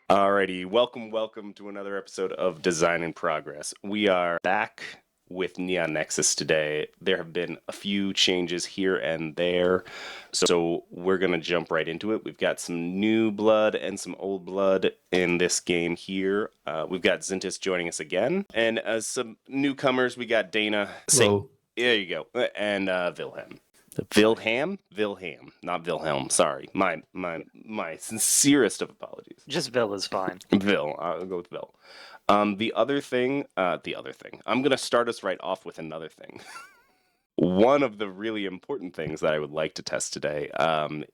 Alrighty, welcome to another episode of Design in Progress. We are back with Neon Nexus today. There have been a few changes here and there, so we're going to jump right into it. We've got some new blood and some old blood in this game here. We've got Zintis joining us again, and as some newcomers, we got Dana. Hello. There you go, and Wilhelm. Wilhelm, not Wilhelm. Sorry, my sincerest of apologies. Just Vil is fine. Vil, I'll go with Vil. The other thing. I'm gonna start us right off with another thing. One of the really important things that I would like to test today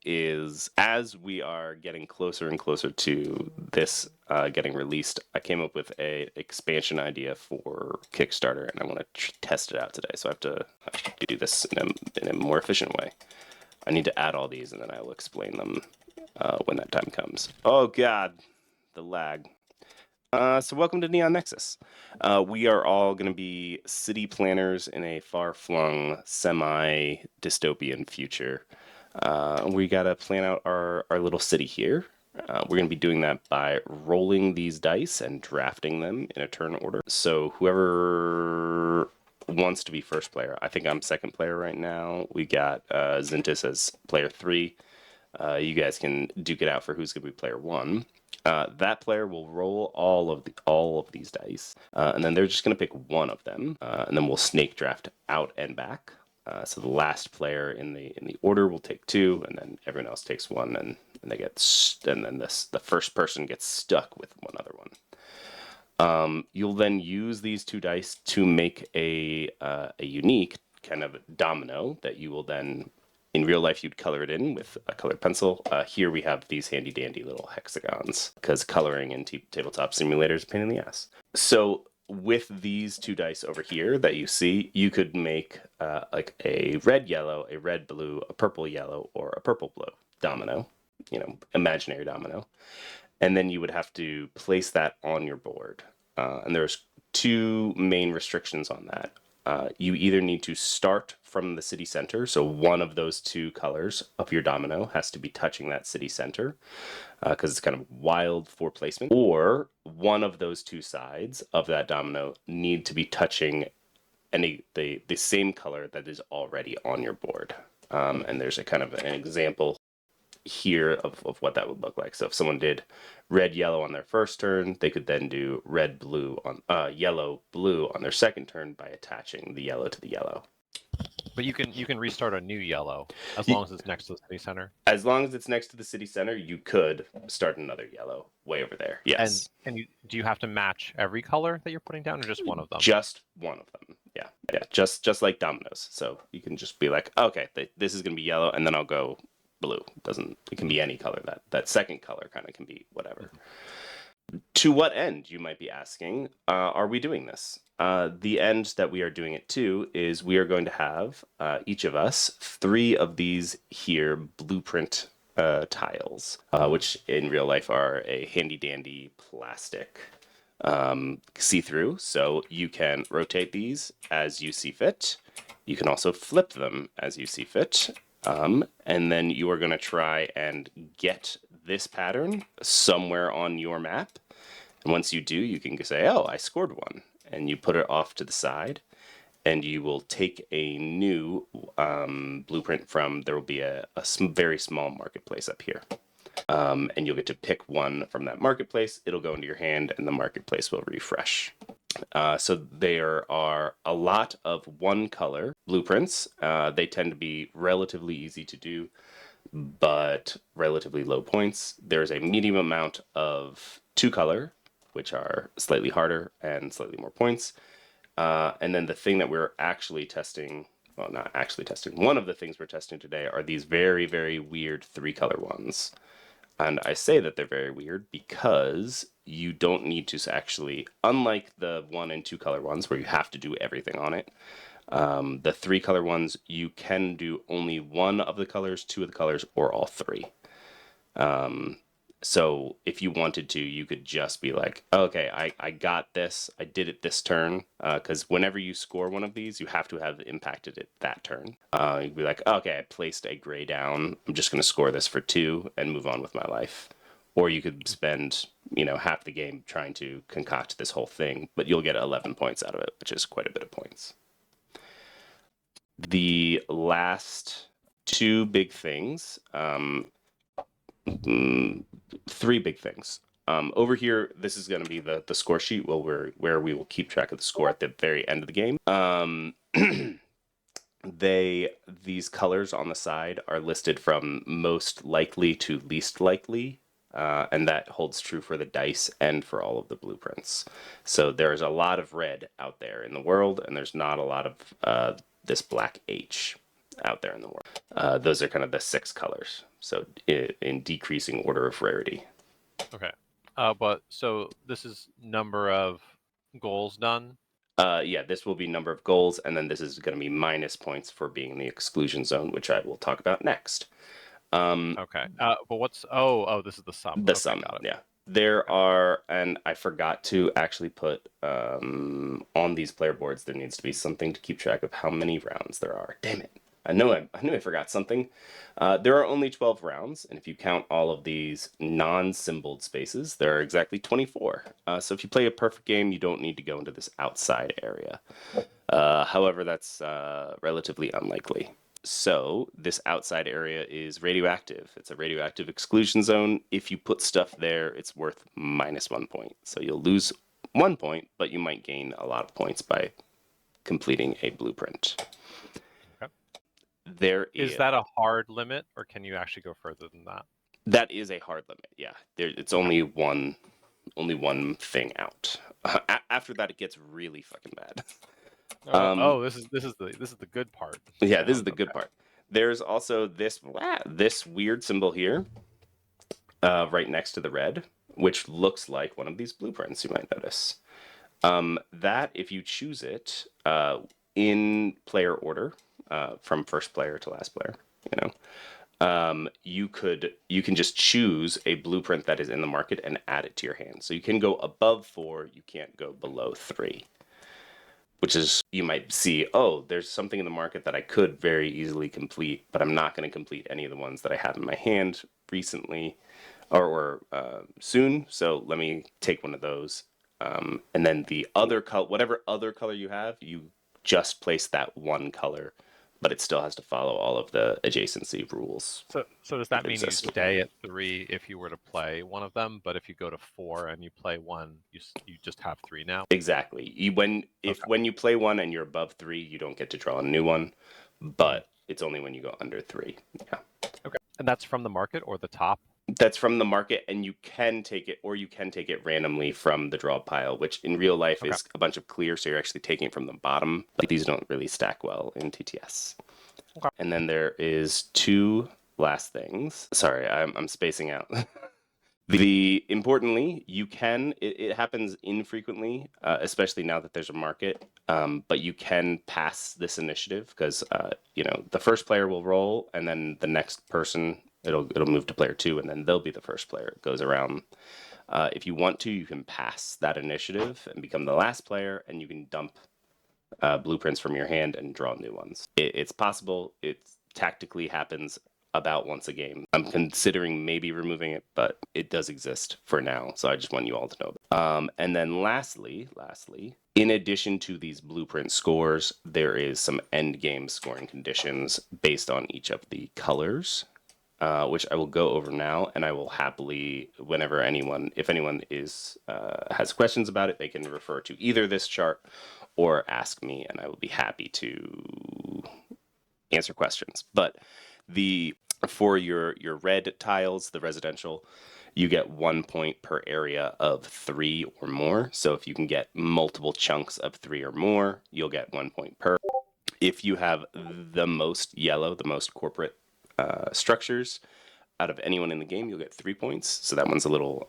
is, as we are getting closer and closer to this getting released, I came up with a expansion idea for Kickstarter, and I want to test it out today. So I have to do this in a more efficient way. I need to add all these, and then I will explain them when that time comes. Oh God, the lag. So welcome to Neon Nexus. We are all going to be city planners in a far-flung, semi-dystopian future. We got to plan out our little city here. We're going to be doing that by rolling these dice and drafting them in a turn order. So whoever wants to be first player, I think I'm second player right now. We got Zintis as player 3. You guys can duke it out for who's going to be player 1. That player will roll all of these dice, and then they're just going to pick one of them, and then we'll snake draft out and back. So the last player in the order will take 2, and then everyone else takes 1, and they get and then the first person gets stuck with one other one. You'll then use these 2 dice to make a unique kind of domino that you will then. In real life, you'd color it in with a colored pencil. Here we have these handy-dandy little hexagons, because coloring in tabletop simulators is a pain in the ass. So with these 2 dice over here that you see, you could make like a red-yellow, a red-blue, a purple-yellow, or a purple-blue domino, imaginary domino. And then you would have to place that on your board. And there's 2 main restrictions on that. You either need to start from the city center, so one of those 2 colors of your domino has to be touching that city center, because it's kind of wild for placement, or one of those 2 sides of that domino need to be touching the same color that is already on your board. And there's a kind of an example here of what that would look like. So if someone did red yellow on their first turn, they could then do red blue on yellow blue on their second turn by attaching the yellow to the yellow. But you can restart a new yellow as long as it's next to the city center. As long as it's next to the city center, you could start another yellow way over there. Yes. And do you have to match every color that you're putting down, or just one of them? Just one of them. Yeah. Just like dominoes. So you can just be like, okay, this is gonna be yellow, and then I'll go blue. It can be any color. That second color kind of can be whatever. To what end, you might be asking, are we doing this? The end that we are doing it to is we are going to have each of us 3 of these here blueprint tiles, which in real life are a handy dandy plastic see-through. So you can rotate these as you see fit. You can also flip them as you see fit. And then you are going to try and get this pattern somewhere on your map. And once you do, you can say, oh, I scored one. And you put it off to the side. And you will take a new blueprint from, there will be a very small marketplace up here. And you'll get to pick one from that marketplace. It'll go into your hand, and the marketplace will refresh. So there are a lot of one color blueprints. They tend to be relatively easy to do, but relatively low points. There's a medium amount of 2 color, which are slightly harder and slightly more points. And then the thing that we're actually testing, well, not actually testing, one of the things we're testing today are these very, very weird 3 color ones. And I say that they're very weird because you don't need to actually, unlike the 1 and 2 color ones where you have to do everything on it, the 3 color ones, you can do only 1 of the colors, 2 of the colors, or all 3. So if you wanted to, you could just be like, okay, I got this. I did it this turn. Because whenever you score one of these, you have to have impacted it that turn. You'd be like, okay, I placed a gray down. I'm just going to score this for 2 and move on with my life. Or you could spend, half the game trying to concoct this whole thing, but you'll get 11 points out of it, which is quite a bit of points. The last 2 big things, 3 big things. Over here, this is going to be the score sheet where we will keep track of the score at the very end of the game. These colors on the side are listed from most likely to least likely, and that holds true for the dice and for all of the blueprints. So there's a lot of red out there in the world, and there's not a lot of this black H out there in the world. Those are kind of the 6 colors, so in decreasing order of rarity. Okay. But so this is number of goals done. Yeah, this will be number of goals, and then this is going to be minus points for being in the exclusion zone, which I will talk about next. Okay. But what's this is the sum. The Okay, sum, got it. yeah. There are, and I forgot to actually put on these player boards. There needs to be something to keep track of how many rounds there are. Damn it! I knew I forgot something. There are only 12 rounds, and if you count all of these non-symboled spaces, there are exactly 24. So if you play a perfect game, you don't need to go into this outside area. However, that's relatively unlikely. So this outside area is radioactive. It's a radioactive exclusion zone. If you put stuff there, it's worth -1 point. So you'll lose 1 point, but you might gain a lot of points by completing a blueprint. Okay. Is that a hard limit, or can you actually go further than that? That is a hard limit. Yeah, it's only one thing out. After that, it gets really fucking bad. This is the good part. Yeah, this is the good part. There's also this weird symbol here, right next to the red, which looks like one of these blueprints. You might notice that if you choose it in player order, from first player to last player, you can just choose a blueprint that is in the market and add it to your hand. So you can go above 4, you can't go below 3. Which is, you might see, there's something in the market that I could very easily complete, but I'm not going to complete any of the ones that I have in my hand recently or soon. So let me take one of those. And then the other color, whatever other color you have, you just place that one color, but it still has to follow all of the adjacency rules. So does that mean you stay at 3 if you were to play one of them, but if you go to 4 and you play one, you just have 3 now? Exactly. When you play one and you're above 3, you don't get to draw a new one, but it's only when you go under 3. Yeah. Okay. And that's from the market or the top? That's from the market, and you can take it, or you can take it randomly from the draw pile, which in real life is a bunch of clear, so you're actually taking it from the bottom. But these don't really stack well in TTS. Okay. And then there is 2 last things. Sorry, I'm spacing out. Importantly, you can, it happens infrequently, especially now that there's a market, but you can pass this initiative because, the first player will roll, and then the next person, it'll move to player 2, and then they'll be the first player. It goes around. If you want to, you can pass that initiative and become the last player, and you can dump blueprints from your hand and draw new ones. It's possible. It tactically happens about once a game. I'm considering maybe removing it, but it does exist for now, so I just want you all to know. And then lastly, in addition to these blueprint scores, there is some end game scoring conditions based on each of the colors, which I will go over now, and I will happily, if anyone has questions about it, they can refer to either this chart or ask me, and I will be happy to answer questions. But for your red tiles, the residential, you get 1 point per area of 3 or more. So if you can get multiple chunks of 3 or more, you'll get 1 point per. If you have the most yellow, the most corporate structures out of anyone in the game, you'll get 3 points. So that one's a little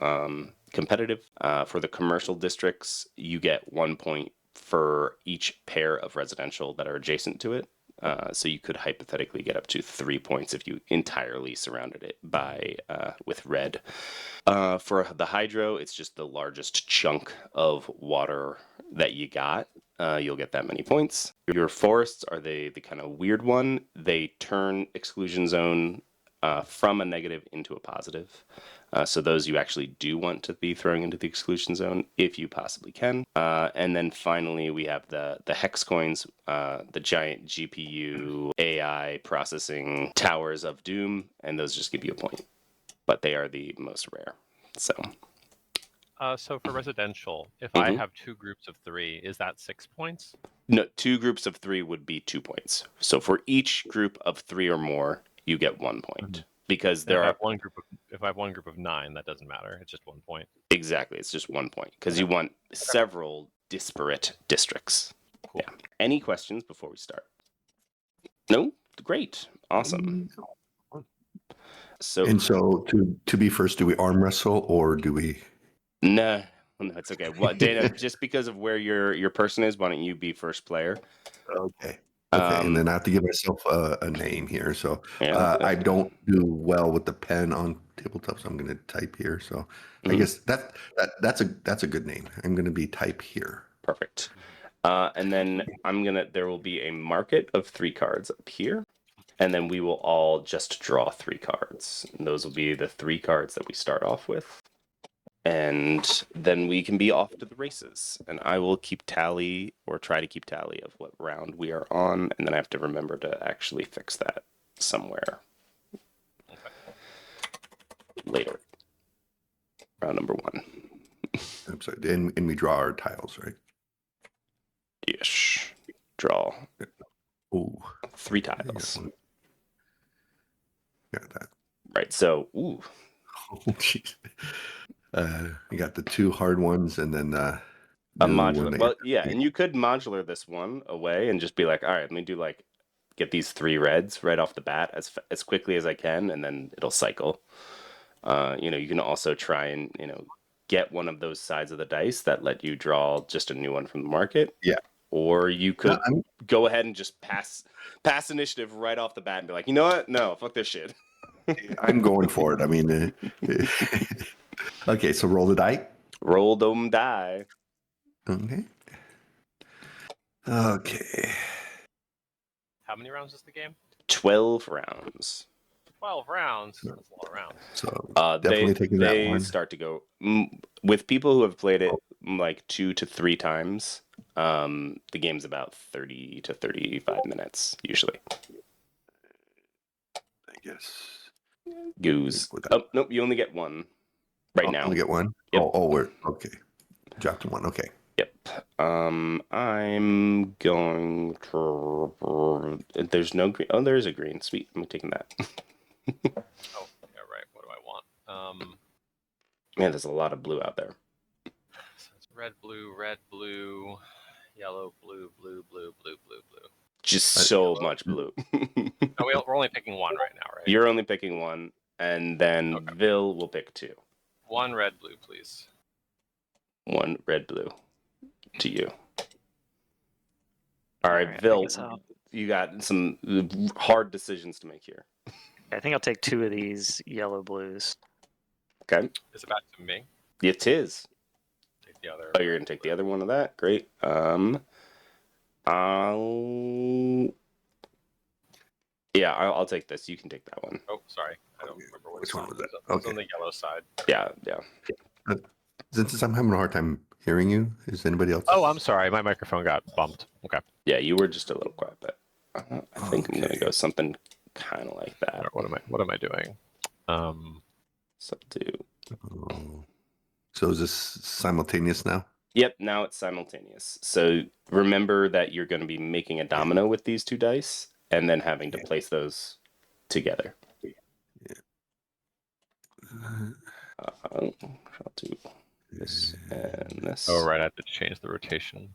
competitive. For the commercial districts, you get 1 point for each pair of residential that are adjacent to it. So you could hypothetically get up to 3 points if you entirely surrounded it by with red. For the hydro, it's just the largest chunk of water that you got. You'll get that many points. Your forests are the kind of weird one. They turn exclusion zone from a negative into a positive. So those you actually do want to be throwing into the exclusion zone if you possibly can. And then finally, we have the hex coins, the giant GPU AI processing towers of doom, and those just give you a point. But they are the most rare. So So for residential, if I have 2 groups of 3, is that 6 points? No, 2 groups of 3 would be 2 points. So for each group of 3 or more, you get 1 point. Because there if I are have one group of 9, that doesn't matter. It's just 1 point. Exactly, it's just 1 point because you want several disparate districts. Cool. Yeah. Any questions before we start? No? Great. Awesome. So to be first, do we arm wrestle or do we? No, it's okay. Well, Dana, just because of where your person is, why don't you be first player? Okay. And then I have to give myself a name here. So Yeah, I don't do well with the pen on tabletop, so I'm going to type here. So I guess that's a good name. I'm going to be type here. Perfect. And then there will be a market of 3 cards up here, and then we will all just draw 3 cards. And those will be the 3 cards that we start off with. And then we can be off to the races. And I will keep tally, or try to keep tally, of what round we are on. And then I have to remember to actually fix that somewhere later. Round number 1. I'm sorry. And we draw our tiles, right? Yes. Draw. Ooh. 3 tiles. Got that. Right, so, ooh. Oh, jeez. You got the 2 hard ones and then a modular. Well, yeah, and you could modular this one away and just be like, all right, let me do get these 3 reds right off the bat as quickly as I can, and then it'll cycle. You can also try and get one of those sides of the dice that let you draw just a new one from the market. Yeah. Or you could go ahead and just pass initiative right off the bat and be like, you know what? No, fuck this shit. I'm going for it. I mean, okay, so roll the die. Roll them die. Okay. How many rounds is the game? 12 rounds. 12 rounds. That's a lot of rounds. So definitely taking that one. They start to go with people who have played it like 2 to 3 times. The game's about 30 to 35 minutes usually. I guess. Goose. Oh nope, you only get 1 right now. Only get 1. Yep. We're okay. Dropped to 1. Okay. Yep. I'm going to. There's no green. Oh, there is a green. Sweet. I'm taking that. Oh, yeah, right. What do I want? Man, there's a lot of blue out there. So it's red, blue, yellow, blue, blue, blue, blue, blue, blue. Just so much blue. We're only picking 1 right now, right? You're only picking 1, and then Vil will pick 2. 1 red, blue, please. 1 red, blue to you. All right, Vil, you got some hard decisions to make here. I think I'll take 2 of these yellow blues. Okay. Is it back to me? It is. Take the other. Oh, you're gonna take the other one of that? Great. I'll take this. You can take that one. Oh, sorry. I don't remember which one was that. It's on the yellow side. Yeah. Since I'm having a hard time hearing you, is anybody else? Oh, I'm sorry. My microphone got bumped. Okay. Yeah, you were just a little quiet, but I think I'm gonna go something kind of like that. What am I doing? Subdue. So is this simultaneous now? Yep, now it's simultaneous. So remember that you're going to be making a domino with these 2 dice and then having to place those together. Yeah. I'll do this and this. Oh, right. I have to change the rotation.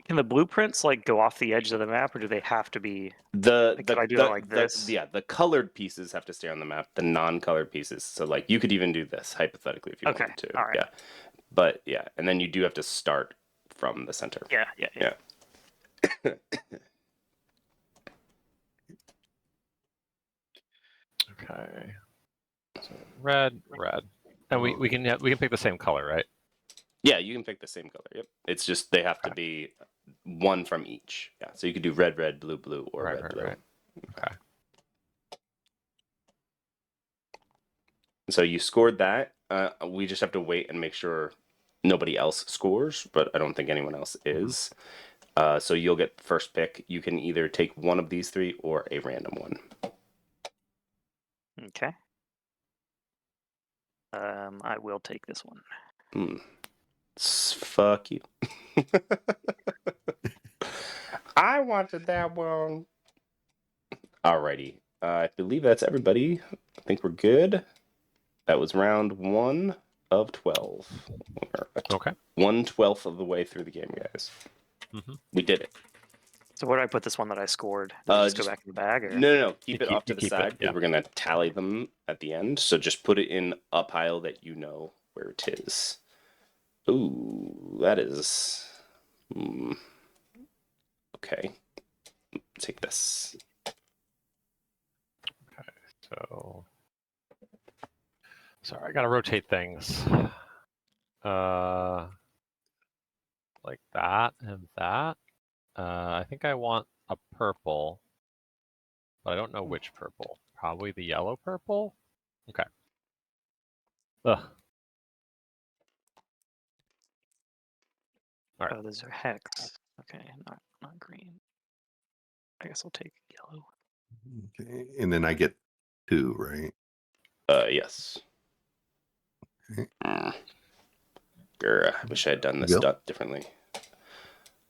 Can the blueprints go off the edge of the map, or do they have to be? Can I do that like this? The colored pieces have to stay on the map. The non-colored pieces. So you could even do this hypothetically if you wanted to. All right. Yeah. But yeah, and then you do have to start from the center. Yeah. Okay. So red, red, and we can pick the same color, right? Yeah, you can pick the same color. Yep. It's just they have to be one from each. Yeah. So you could do red, red, blue, blue, or red, blue. Right. Okay. So you scored that. We just have to wait and make sure nobody else scores, but I don't think anyone else is. So you'll get the first pick. You can either take one of these three or a random one. Okay. I will take this one. Fuck you. I wanted that one. Alrighty. I believe that's everybody. I think we're good. That was round 1 of 12. Okay. 1/12 of the way through the game, guys. We did it. So where do I put this one that I scored? Just go back in the bag? Or? No. Keep it off to the keep it, side because yeah. we're going to tally them at the end. So just put it in a pile that you know where it is. Ooh, that is... Okay. Take this. Okay. So, sorry, I gotta rotate things. Like that and that. I think I want a purple, but I don't know which purple. Probably the yellow purple. Okay. Ugh. All right. Oh, those are hex. Okay, not green. I guess I'll take yellow. Okay. And then I get 2, right? Yes. Okay. Grr, I wish I had done this Bill? stuff differently.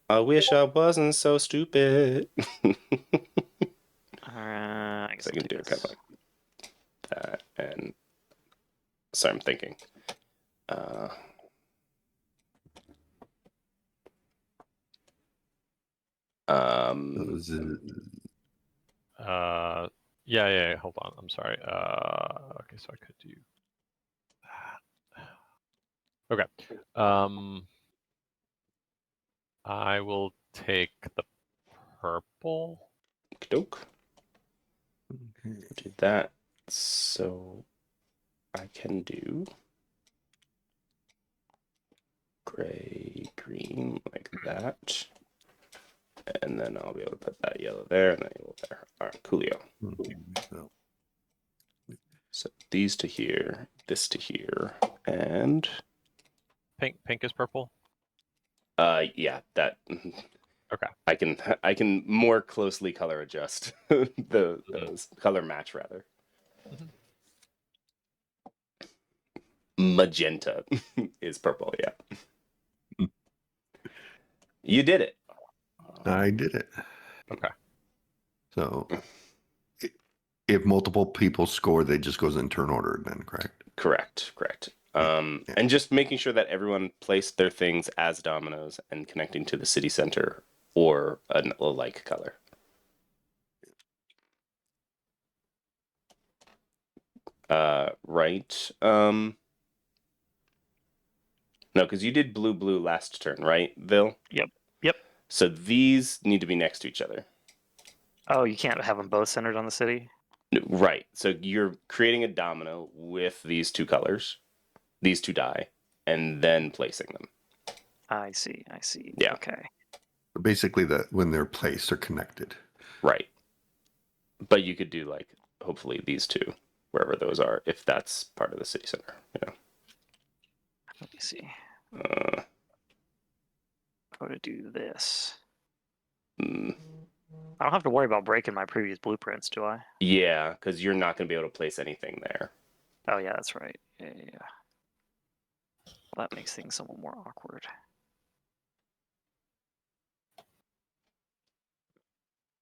I wish I wasn't so stupid. I guess So I can do it kind of like that. And sorry, I'm thinking. Yeah. Hold on. I'm sorry. Okay, so I could do that. Okay. I will take the purple. Doke. Okay. Do that. So I can do gray, green, like that. And then I'll be able to put that yellow there and that yellow there. All right, coolio. So these to here, this to here, and Pink is purple. yeah, that. Okay. I can more closely color adjust those color match rather. Magenta is purple. Yeah, you did it. I did it. Okay. So if multiple people score, they just goes in turn order then, correct? Correct. Yeah. And just making sure that everyone placed their things as dominoes and connecting to the city center or a like color. Right. No, because you did blue last turn, right, Bill? Yep. So these need to be next to each other. Oh, you can't have them both centered on the city? Right. So you're creating a domino with these two colors, these two die, and then placing them. I see. Yeah. Okay. Basically, when they're placed, they're connected. Right. But you could do like hopefully these two, wherever those are, if that's part of the city center. Yeah. Let me see. How to do this? I don't have to worry about breaking my previous blueprints, do I? Yeah, because you're not going to be able to place anything there. Oh yeah, that's right. Yeah. Well, that makes things somewhat more awkward.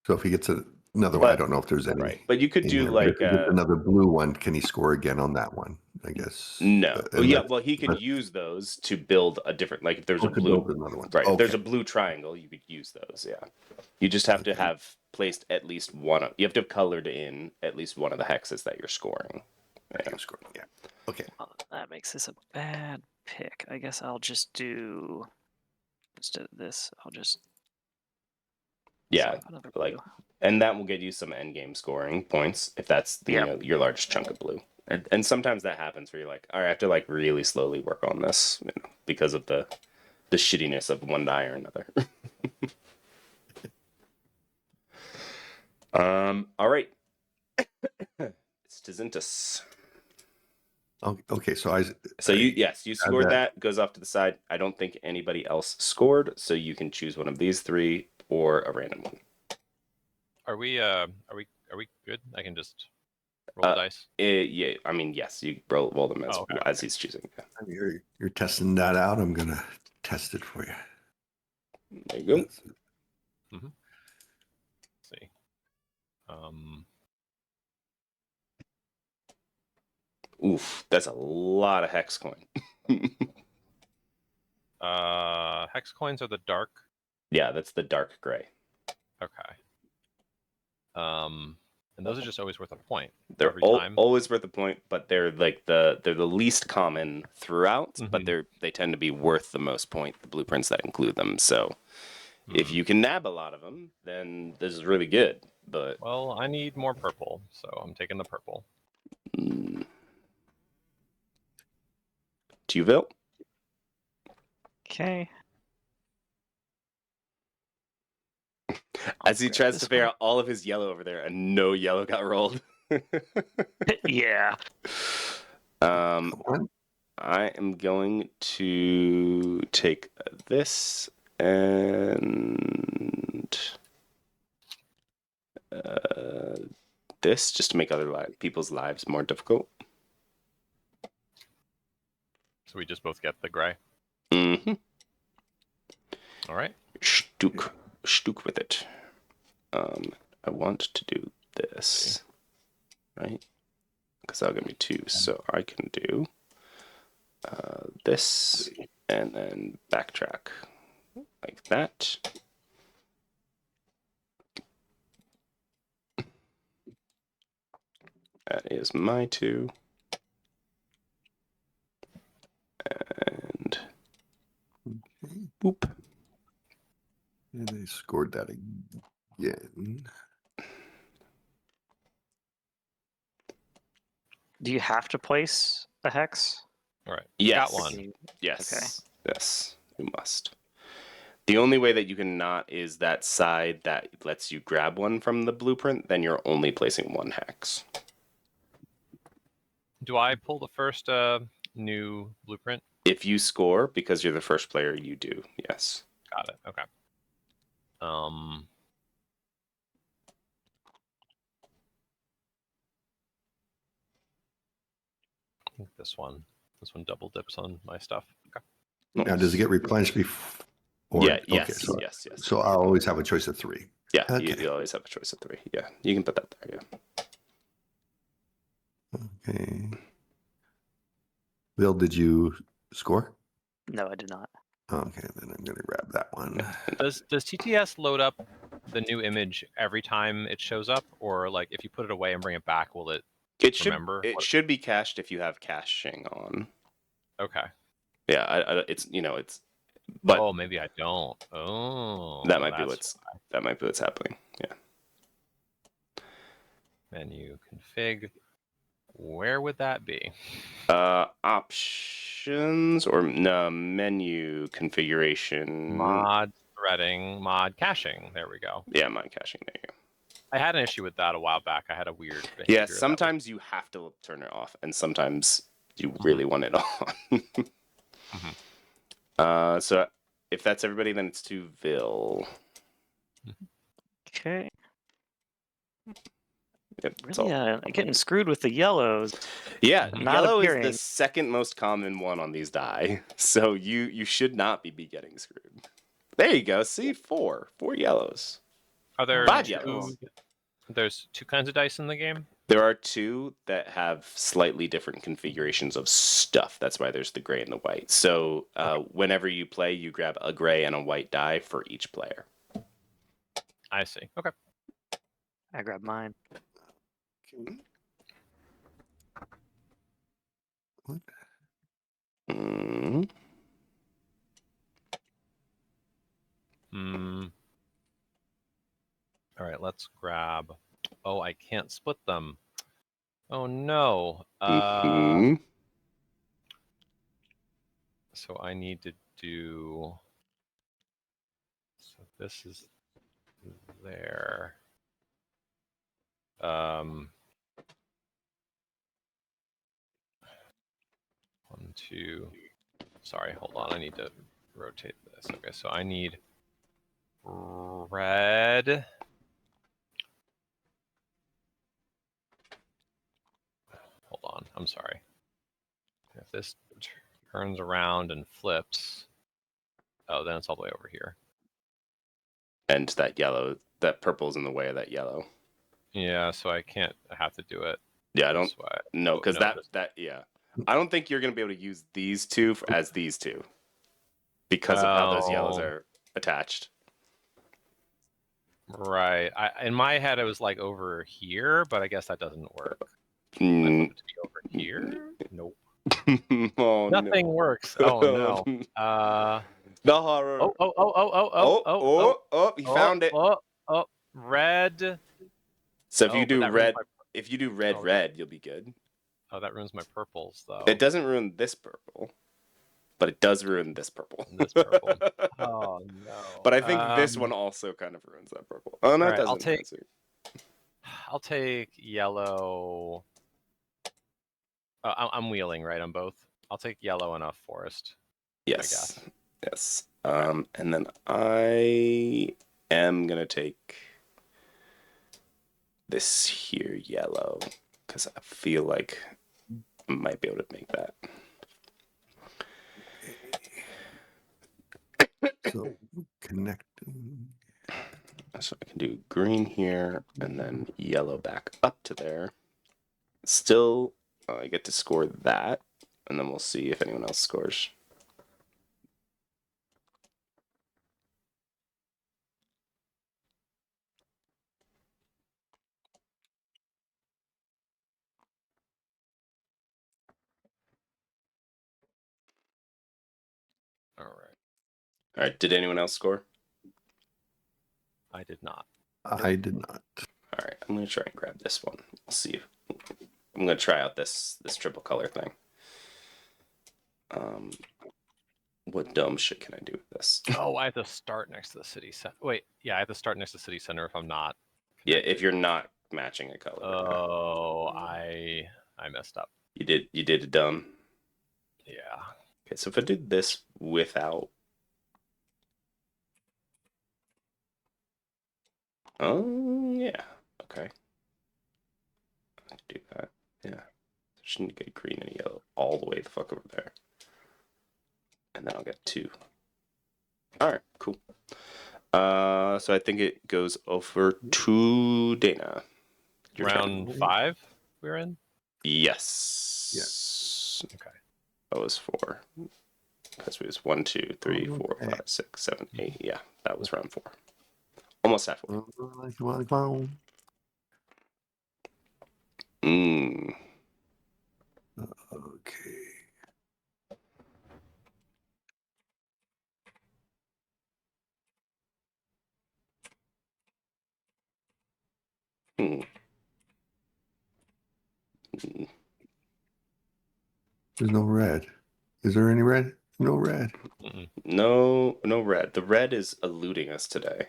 So if he gets another one, I But- don't know if there's any. Right. But you could in do here. But like if he gets another blue one, can he score again on that one? I guess. no. Unless- Well, he could use those to build a different. Like if there's a to blue, build another one. right? If there's Okay. a blue triangle, you could use those. Yeah. You just have to Okay. have placed at least one. You have to have colored in at least one of the hexes that you're scoring. Yeah. Yeah. Okay. Well, that makes this a bad pick. I guess I'll just do instead of this. I'll just Yeah, slap another like blue. And that will get you some endgame scoring points if that's your largest chunk of blue. And sometimes that happens where you're like, all right, I have to like really slowly work on this, because of the shittiness of one die or another. All right. It's Tizintus. Okay, So you scored that. that, goes off to the side. I don't think anybody else scored, so you can choose one of these three or a random one. Are we good? I can just roll the dice. Yeah, I mean, yes, you roll them as he's choosing. Yeah. You're testing that out. I'm gonna test it for you. There you go. Mm-hmm. Let's see. Oof, that's a lot of hex coin. Hex coins are the dark. Yeah, that's the dark gray. Okay. And those are just always worth a point. They're every time. always worth a point, but they're like they're the least common throughout, but they tend to be worth the most point, the blueprints that include them. So if you can nab a lot of them, then this is really good. But well, I need more purple, so I'm taking the purple. Tuville? Okay. As he tries to figure out all of his yellow over there, and no yellow got rolled. Yeah. I am going to take this and this just to make other people's lives more difficult. So we just both get the gray. Mm-hmm. All right. Stuk with it. I want to do this, right? Because that'll give me 2, so I can do this and then backtrack like that. That is my 2. And boop. And they scored that again. Do you have to place a hex? All right. Yes. Got one. Yes. Okay. Yes. You must. The only way that you can not is that side that lets you grab one from the blueprint, then you're only placing 1 hex. Do I pull the first new blueprint? If you score, because you're the first player, you do. Yes. Got it. Okay. I think this one double dips on my stuff. Okay. Nice. Now, does it get replenished before? Yeah. Okay, Yes. so, yes. So I'll always have a choice of 3. Yeah. Okay. You always have a choice of 3. Yeah. You can put that there. Yeah. Okay. Bill, did you score? No, I did not. Okay, then I'm going to grab that one. Does TTS load up the new image every time it shows up, or like if you put it away and bring it back, will it? Remember? It should be cached if you have caching on. Okay. Yeah. It's. But oh, maybe I don't. Oh. That might be what's happening. Yeah. Menu config. Where would that be? Options or no, menu configuration. Mod threading, mod caching. There we go. Yeah, mod caching. There you go. I had an issue with that a while back. I had a weird behavior. Yeah, sometimes you have to turn it off, and sometimes you really want it on. So if that's everybody, then it's to Vil. Okay. Yep, Really, getting screwed with the yellows. Yeah, Not yellow appearing. is the second most common one on these die, so you should not be getting screwed. There you go. See, 4 yellows. Are there 5 yellows? There's 2 kinds of dice in the game? There are 2 that have slightly different configurations of stuff. That's why there's the gray and the white. So whenever you play, you grab a gray and a white die for each player. I see. Okay. I grabbed mine. Okay. What? All right, let's grab. Oh, I can't split them. Oh no. Mhm. So I need to do. So this is there. 1, 2. Sorry, hold on. I need to rotate this. Okay, so I need red. Hold on. I'm sorry. If this turns around and flips, oh, then it's all the way over here. And that purple's in the way of that yellow. Yeah, so I can't. I have to do it. Yeah, I don't. This way. No, because no, yeah. I don't think you're gonna be able to use these two as these two because of how those yellows are attached. Right. In my head, it was like over here, but I guess that doesn't work. I flip Mm. it to be over here. Nope. Oh, Nothing works. Oh no. The horror. Oh! He found it. Oh! Red. So if Oh, you but do that ruins red, my- if you do red, Oh. red, you'll be good. Oh, that ruins my purples though. It doesn't ruin this purple, but it does ruin this purple. This purple. Oh no. But I think this one also kind of ruins that purple. Oh no, all it right, doesn't. I'll take yellow. I'm wheeling right on both. I'll take yellow and a forest. Yes. I guess. Yes. And then I am gonna take this here yellow because I feel like I might be able to make that. So connect. So I can do green here and then yellow back up to there. Still, I get to score that, and then we'll see if anyone else scores. All right. All right. Did anyone else score? I did not. I did not. All right. I'm gonna try and grab this one. We'll see. I'm gonna try out this triple color thing. What dumb shit can I do with this? Oh, I have to start next to the city center. Wait, yeah, I have to start next to the city center if I'm not. Yeah, if you're not matching a color. Oh, I messed up. You did it dumb. Yeah. Okay, so if I do this without. Oh yeah. Okay. I can do that. Yeah. Shouldn't get green and yellow all the way the fuck over there. And then I'll get 2. Alright, cool. So I think it goes over to Dana. Your turn. Round 5 we're in? Yes. Yes. Okay. That was 4. Because it was 1, 2, 3, 4, 5, 6, 7, 8. Yeah, that was round 4. Almost halfway. Okay. There's no red. Is there any red? No red. No red. The red is eluding us today.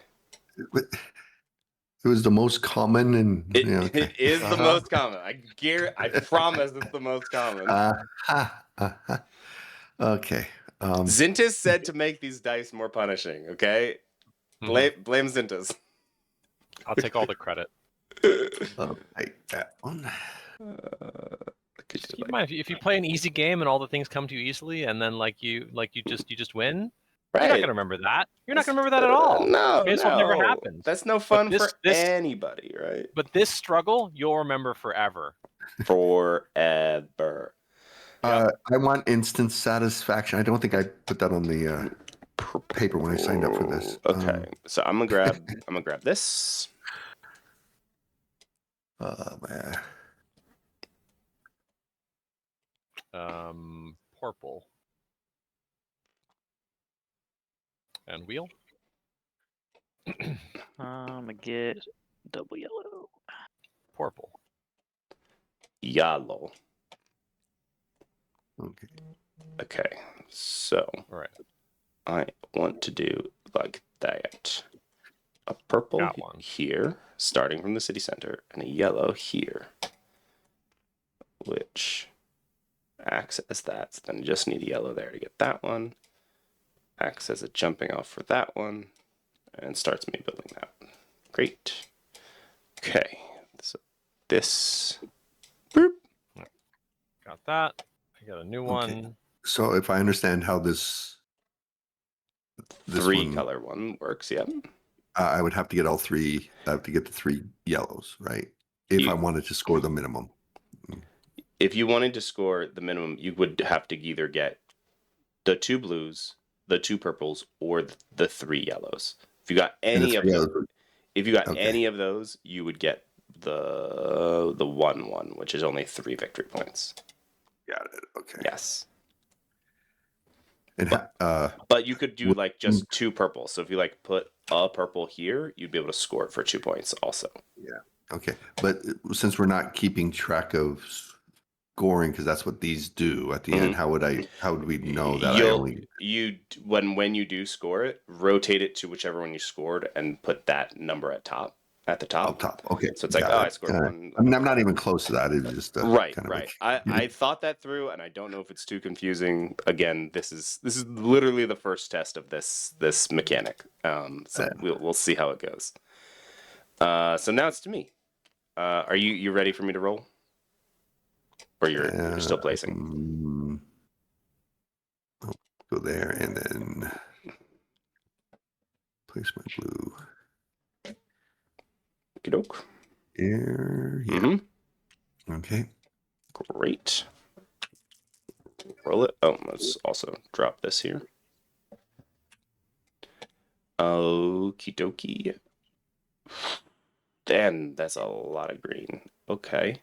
It was the most common, and It is the most common. I promise it's the most common. Okay. Zintas said to make these dice more punishing. Okay, blame Zintas. I'll take all the credit. I'll take that one. Just keep in mind, if you play an easy game and all the things come to you easily, and then you just win, Right. you're not gonna remember that. You're not gonna remember that at all. No, This will never happen. That's no fun for anybody, right? But this struggle, you'll remember forever. Forever. I want instant satisfaction. I don't think I put that on the paper when I signed up for this. Okay, so I'm gonna grab this. Man. Purple. And wheel. I'm gonna get Double yellow. Purple. Yellow. Okay. Okay, so All right. I want to do like that. A purple Got one. here, starting from the city center, and a yellow here, which acts as that. So then you just need a yellow there to get that one. Acts as a jumping off for that one, and starts me building that one. Great. Okay, so this. Boop. Got that. I got a new Okay. one. So if I understand how this Three one, color one works, yeah. I would have to get all three. I have to get the 3 yellows, right? If I wanted to score the minimum. If you wanted to score the minimum, you would have to either get the 2 blues, the 2 purples, or the 3 yellows. If you got And the any of 3 those, yellows. if you got Okay. any of those, you would get the 1/1, which is only 3 victory points. Got it. Okay. Yes. And But you could do would- like just 2 purple. So if you like put a purple here, you'd be able to score it for 2 points also. okay, but since we're not keeping track of scoring, because that's what these do at the end, how would we know that when you do score it, rotate it to whichever one you scored and put that number at the top. up top? Okay. So it's like, got I it. scored one. I mean, I'm not even close to that. It's just Right. kind of like, I thought that through, and I don't know if it's too confusing. Again, this is literally the first test of this mechanic. So we'll see how it goes. So now it's to me. Are you ready for me to roll? Or you're still placing? I'll go there and then place my blue Okey-doke. here. Yeah. Mm-hmm. Okay. Great. Roll it. Oh, let's also drop this here. Okie dokie. Then that's a lot of green. Okay.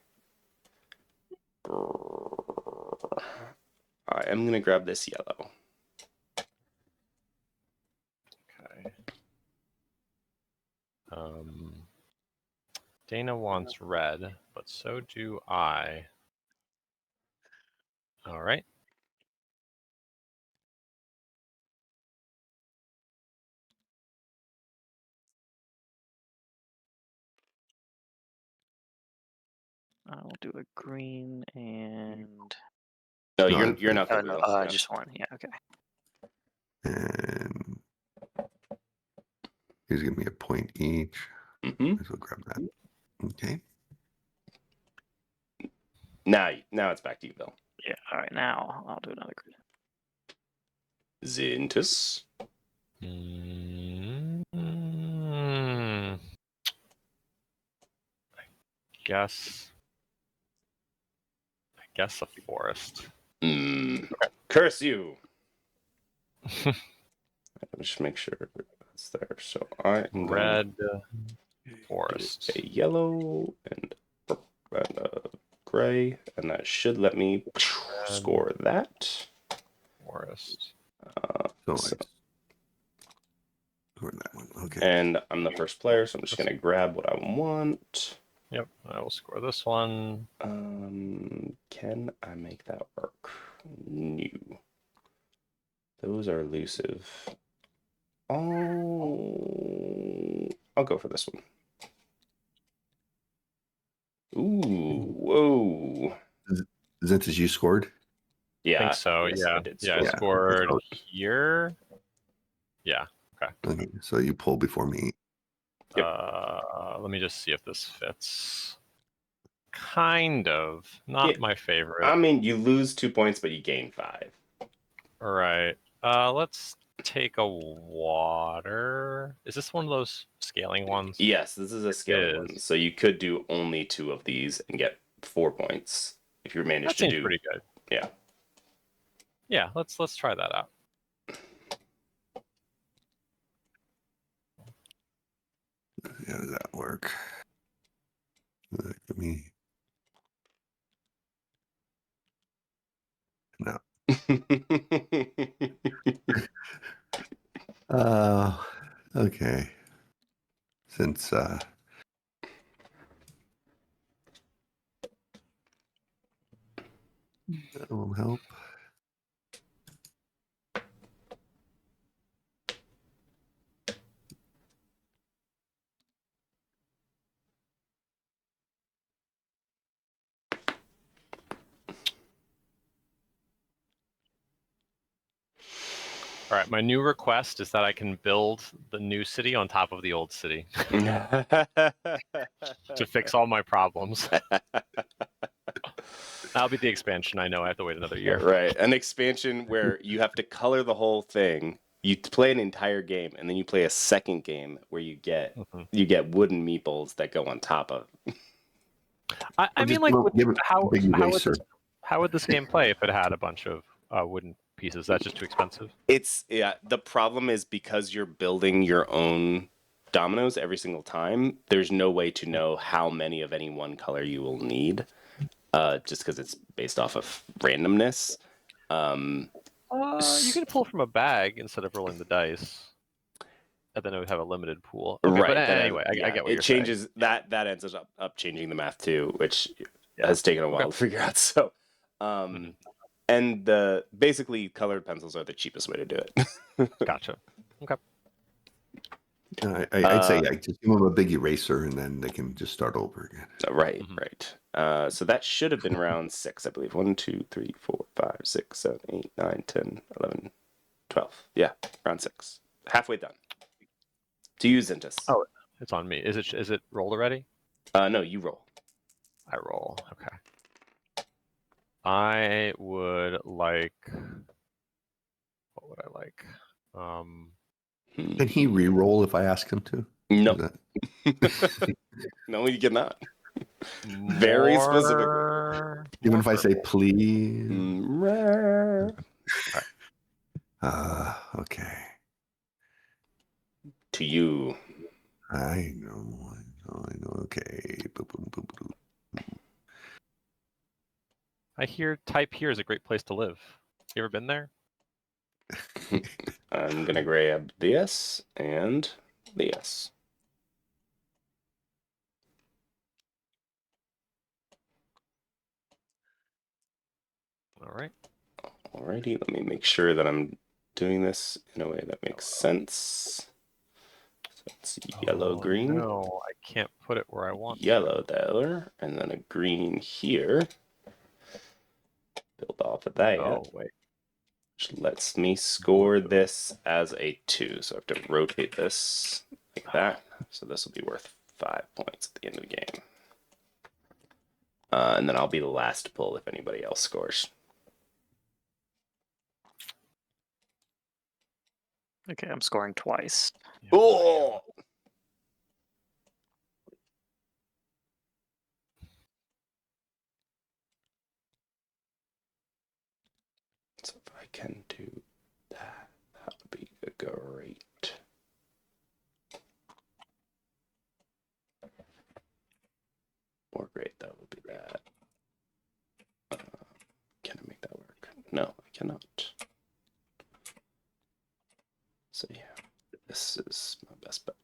I am going to grab this yellow. Okay. Dana wants red, but so do I. All right. I'll do a green and. No, No, you're not the no, wheel. just one. Yeah, okay. And here's gonna be a point each. Mm-hmm. So grab that. Okay. Now it's back to you, Bill. Yeah, all right, now I'll do another green. Zintus. I guess a forest. Curse you. Just make sure that's there. So I am Red forest. a yellow and a gray, and that should let me score that. Forest. So So- score that one. Okay. And I'm the first player, so I'm just gonna grab what I want. Yep, I will score this one. Can I make that work? No. Those are elusive. Oh, I'll go for this one. Ooh, whoa. Zintas, you scored? Yeah, I think so. yes, Yeah, I did yeah. I score. scored So- here. Yeah. Okay. So you pull before me. Yep. Let me just see if this fits. Kind of. Not Yeah. my favorite. I mean, you lose 2 points, but you gain 5. All right. Let's take a water. Is this one of those scaling ones? Yes, this is a scale one, so you could do only 2 of these and get 4 points if you manage That to seems do. pretty good. Yeah. Yeah. Let's try that out. How does that work? Let me. No. Okay. Since That will help. All right, my new request is that I can build the new city on top of the old city to fix all my problems. That'll be the expansion. I know I have to wait another year. Right. An expansion where you have to color the whole thing. You play an entire game, and then you play a second game where you get wooden meeples that go on top of. I mean, like, give it how big eraser. how would this game play if it had a bunch of wooden pieces? That's just too expensive. The problem is because you're building your own dominoes every single time, there's no way to know how many of any one color you will need, just because it's based off of randomness. You can pull from a bag instead of rolling the dice, and then it would have a limited pool. Okay, Right. but anyway, I get what it you're changes saying. that ends up changing the math too, which has taken a while to figure out. So, and the basically colored pencils are the cheapest way to do it. Gotcha. Okay. I'd say just give them a big eraser, and then they can just start over again. Right, right. So that should have been round 6, I believe. 1, 2, 3, 4, 5, 6, 7, 8, 9, 10, 11, 12. Yeah, round 6. Halfway done. To you, Zintus. Oh, it's on me. Is it rolled already? No, you roll. I roll. Okay. I would like. What would I like? Can he re-roll if I ask him to? No. That... No, you cannot. Very specifically. Even if I say please. Okay. To you. I know. Okay. Boop, boop, boop, boop. I hear type here is a great place to live. You ever been there? I'm gonna grab this and this. All right. Alrighty, let me make sure that I'm doing this in a way that makes sense. So it's yellow, green. No, I can't put it where I want. Yellow there, and then a green here. Build off of that. Oh, wait. Which lets me score this as a 2. So I have to rotate this like that. So this will be worth 5 points at the end of the game. And then I'll be the last to pull if anybody else scores. Okay, I'm scoring twice. Oh! So if I can do that, that would be great. More great, that would be that. Can I make that work? No, I cannot. So yeah, this is my best bet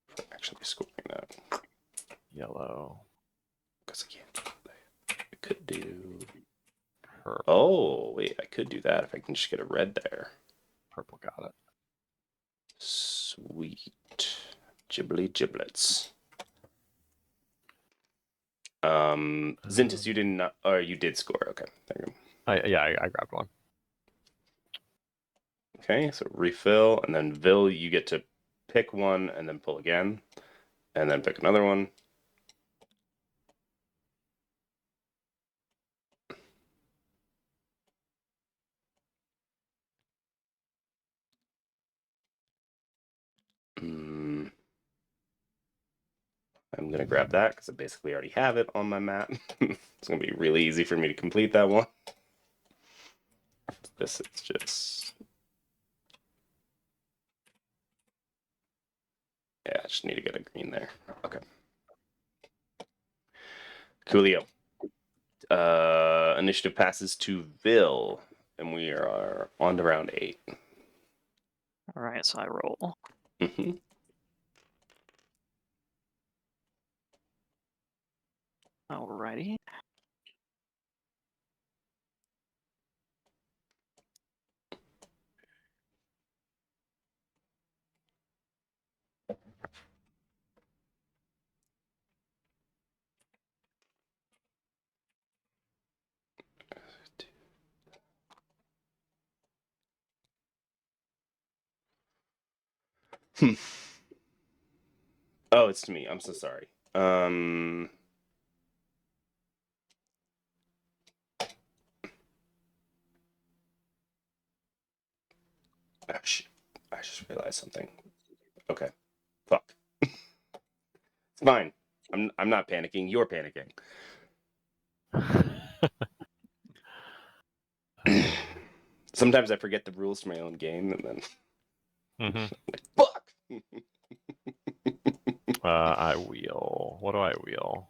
for actually scoring that. Yellow. Because I can't do that. I could do... Purple. Oh, wait, I could do that if I can just get a red there. Purple got it. Sweet. Gibbly giblets. Zintus, you didn't, or you did score. Okay, there you go. I grabbed one. Okay, so refill, and then Vil, you get to pick one and then pull again, and then pick another one. I'm going to grab that because I basically already have it on my map. It's going to be really easy for me to complete that one. This is just... Yeah, I just need to get a green there. Okay. Coolio. Initiative passes to Vil, and we are on to round 8. All right, so I roll. Mm-hmm. Alrighty. Hmm. Oh, it's to me. I'm so sorry. Oh, shit. I just realized something. Okay. Fuck. It's fine. I'm not panicking. You're panicking. Sometimes I forget the rules to my own game, and then fuck. I wheel. What do I wheel?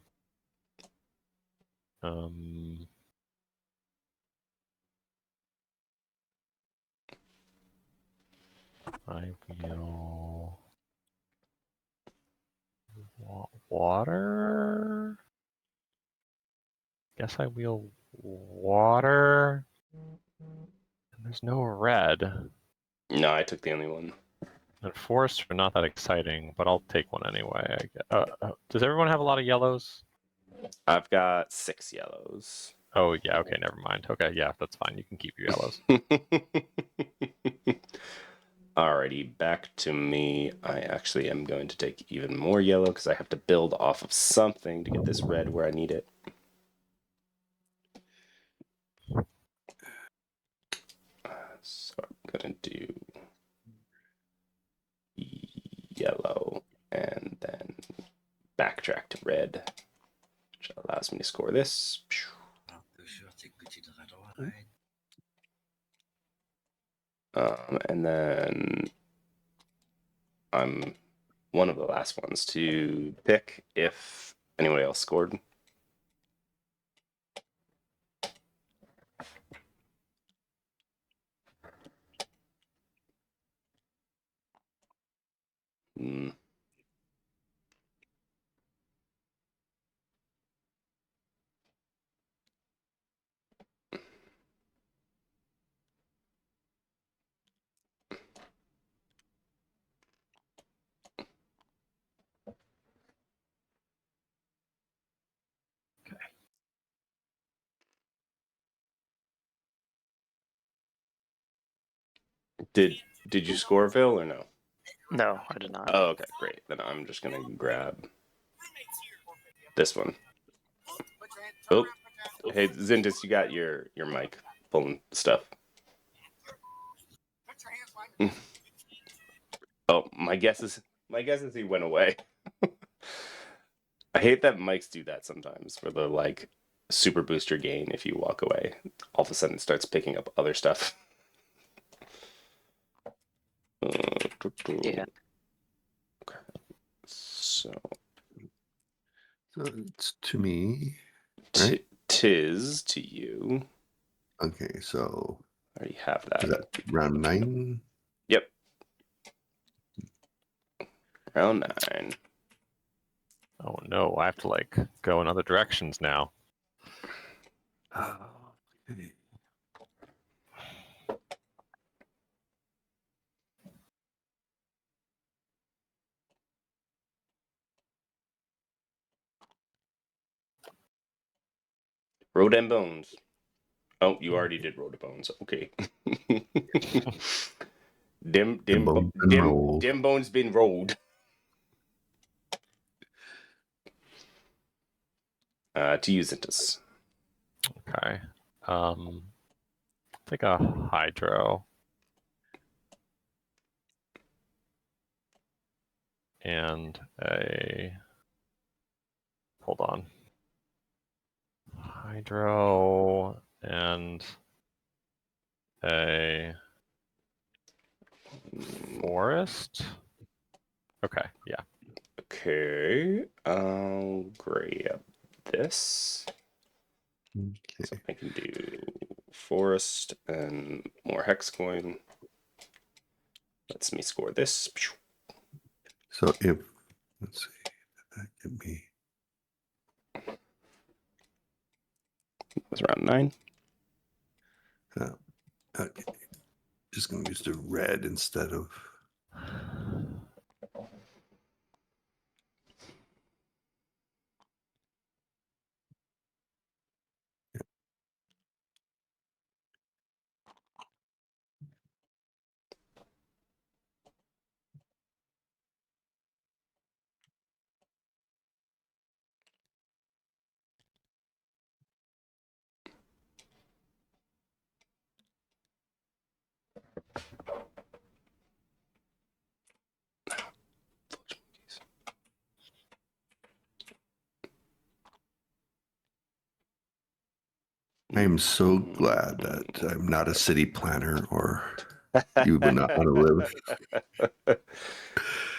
I wheel water. Guess I wheel water. And there's no red. No, I took the only one. And forests are not that exciting, but I'll take one anyway. Does everyone have a lot of yellows? I've got 6 yellows. Oh yeah, okay, never mind. Okay, yeah, that's fine. You can keep your yellows. Alrighty, back to me. I actually am going to take even more yellow because I have to build off of something to get this red where I need it. So I'm gonna do yellow and then backtrack to red, which allows me to score this. And then I'm one of the last ones to pick if anybody else scored. Mm. Did you score, Phil, or no? No, I did not. Oh, okay, great. Then I'm just gonna grab this one. Oh, hey, Zintis, you got your mic pulling stuff. Oh, my guess is he went away. I hate that mics do that sometimes, for the like super booster gain. If you walk away, all of a sudden it starts picking up other stuff. Yeah. Okay. So it's to me, right? Tis to you. Okay, so I already have is that. that round 9? Yep. Round 9. Oh no, I have to like go in other directions now. Okay. Road and Bones. Oh, you already did Road and Bones. Okay. Dim bones been rolled. To use it as Okay. Take a hydro. And hold on. Hydro and a forest. Okay, yeah. Okay, I'll grab this. Okay. So I can do forest and more hex coin. Lets me score this. So if, let's see, that could be. It was round 9. Okay. Just going to use the red instead of. I am so glad that I'm not a city planner, or you would not want to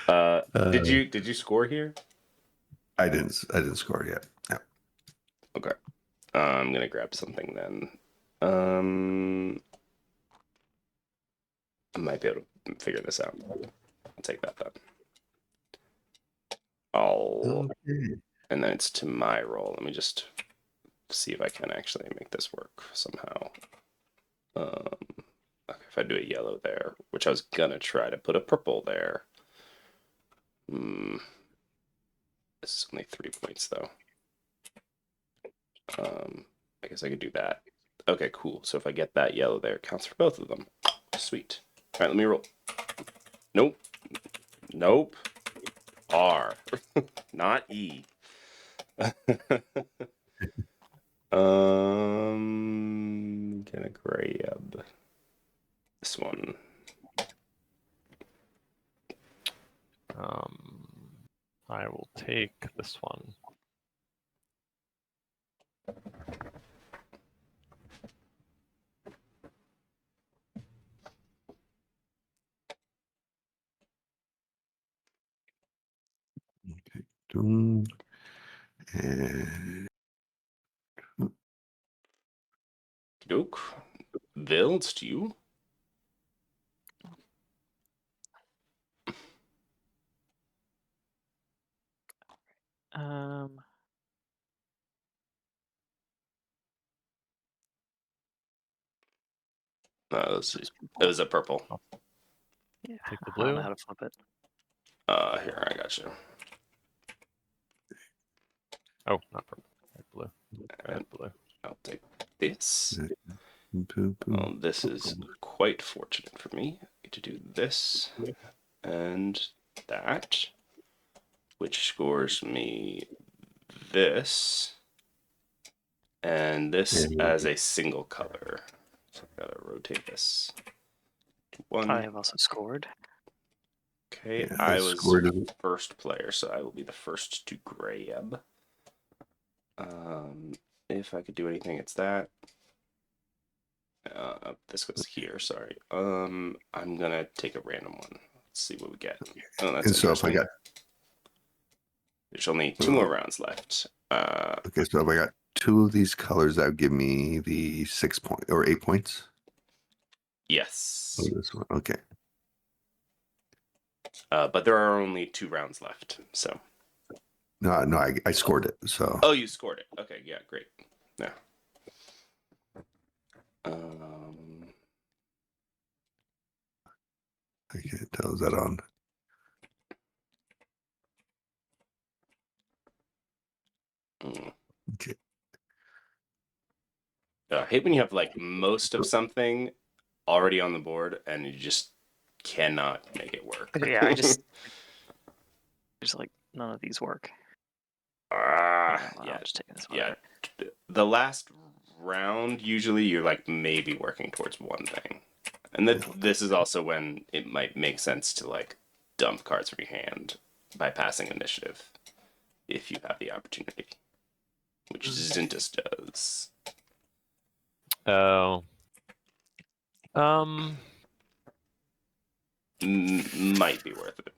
live. Did you score here? I didn't score yet. Yeah. Okay. I'm gonna grab something then. I might be able to figure this out. I'll take that then. Okay. And then it's to my roll. Let me just see if I can actually make this work somehow. Okay, if I do a yellow there, which I was gonna try to put a purple there. This is only 3 points though. I guess I could do that. Okay, cool. So if I get that yellow there, it counts for both of them. Sweet. All right, let me roll. Nope. Nope. R. Not E. Gonna grab this one. I will take this one. Okay. Doom. And Doke. Vil, it's to you. It was a purple. Yeah, Take the I don't know blue. how to flip it. Here, I got you. Oh, not purple. Red, blue. Red, And blue. I'll take this. boom, boom. Well, this is quite fortunate for me. I get to do this and that, which scores me this and this as a single color. So I gotta rotate this. One. I have also scored. Okay, Yeah, I I was scored it. first player, so I will be the first to grab. If I could do anything, it's that. This goes here. Sorry. I'm gonna take a random one. Let's see what we get. Oh, that's And so if I interesting. got There's only 2 more rounds left. okay, so if I got 2 of these colors, that would give me the 6 point or 8 points. Yes. Oh, this one. Okay. But there are only 2 rounds left. So. No, I scored it. So. Oh, you scored it. Okay, yeah, great. Yeah. I can't tell. Is that on? Okay. I hate when you have like most of something already on the board and you just cannot make it work. Okay, yeah, I just like none of these work. Yeah, I'll just take this one. yeah. The last round, usually you're like maybe working towards one thing, and this is also when it might make sense to like dump cards from your hand by passing initiative if you have the opportunity, which Zintus does. Oh. Might be worth it.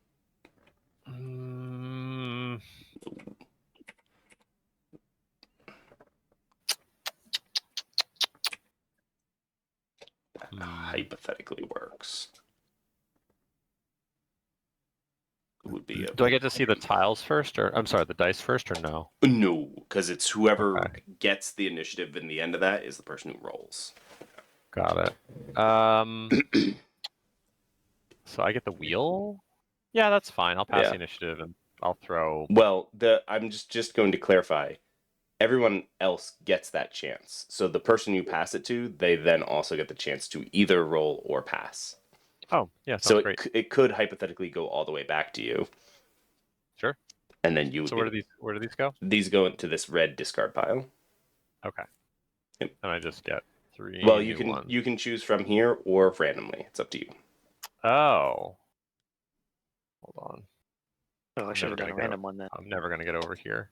That hypothetically works. It would be. Do I get to see the tiles first, or I'm sorry, the dice first, or no? No, because it's whoever Okay. gets the initiative in the end of that is the person who rolls. Got it. So I get the wheel? Yeah, that's fine. I'll pass the initiative and I'll throw. Well, I'm just going to clarify. Everyone else gets that chance. So the person you pass it to, they then also get the chance to either roll or pass. Oh, yeah, sounds So great. it could hypothetically go all the way back to you. Sure. And then you would. So where do these go? These go into this red discard pile. Okay. Yep. And I just get 3. Well, you can choose from here or randomly. It's up to you. Oh. Hold on. Oh, I should have done a random one then. I'm never gonna get over here.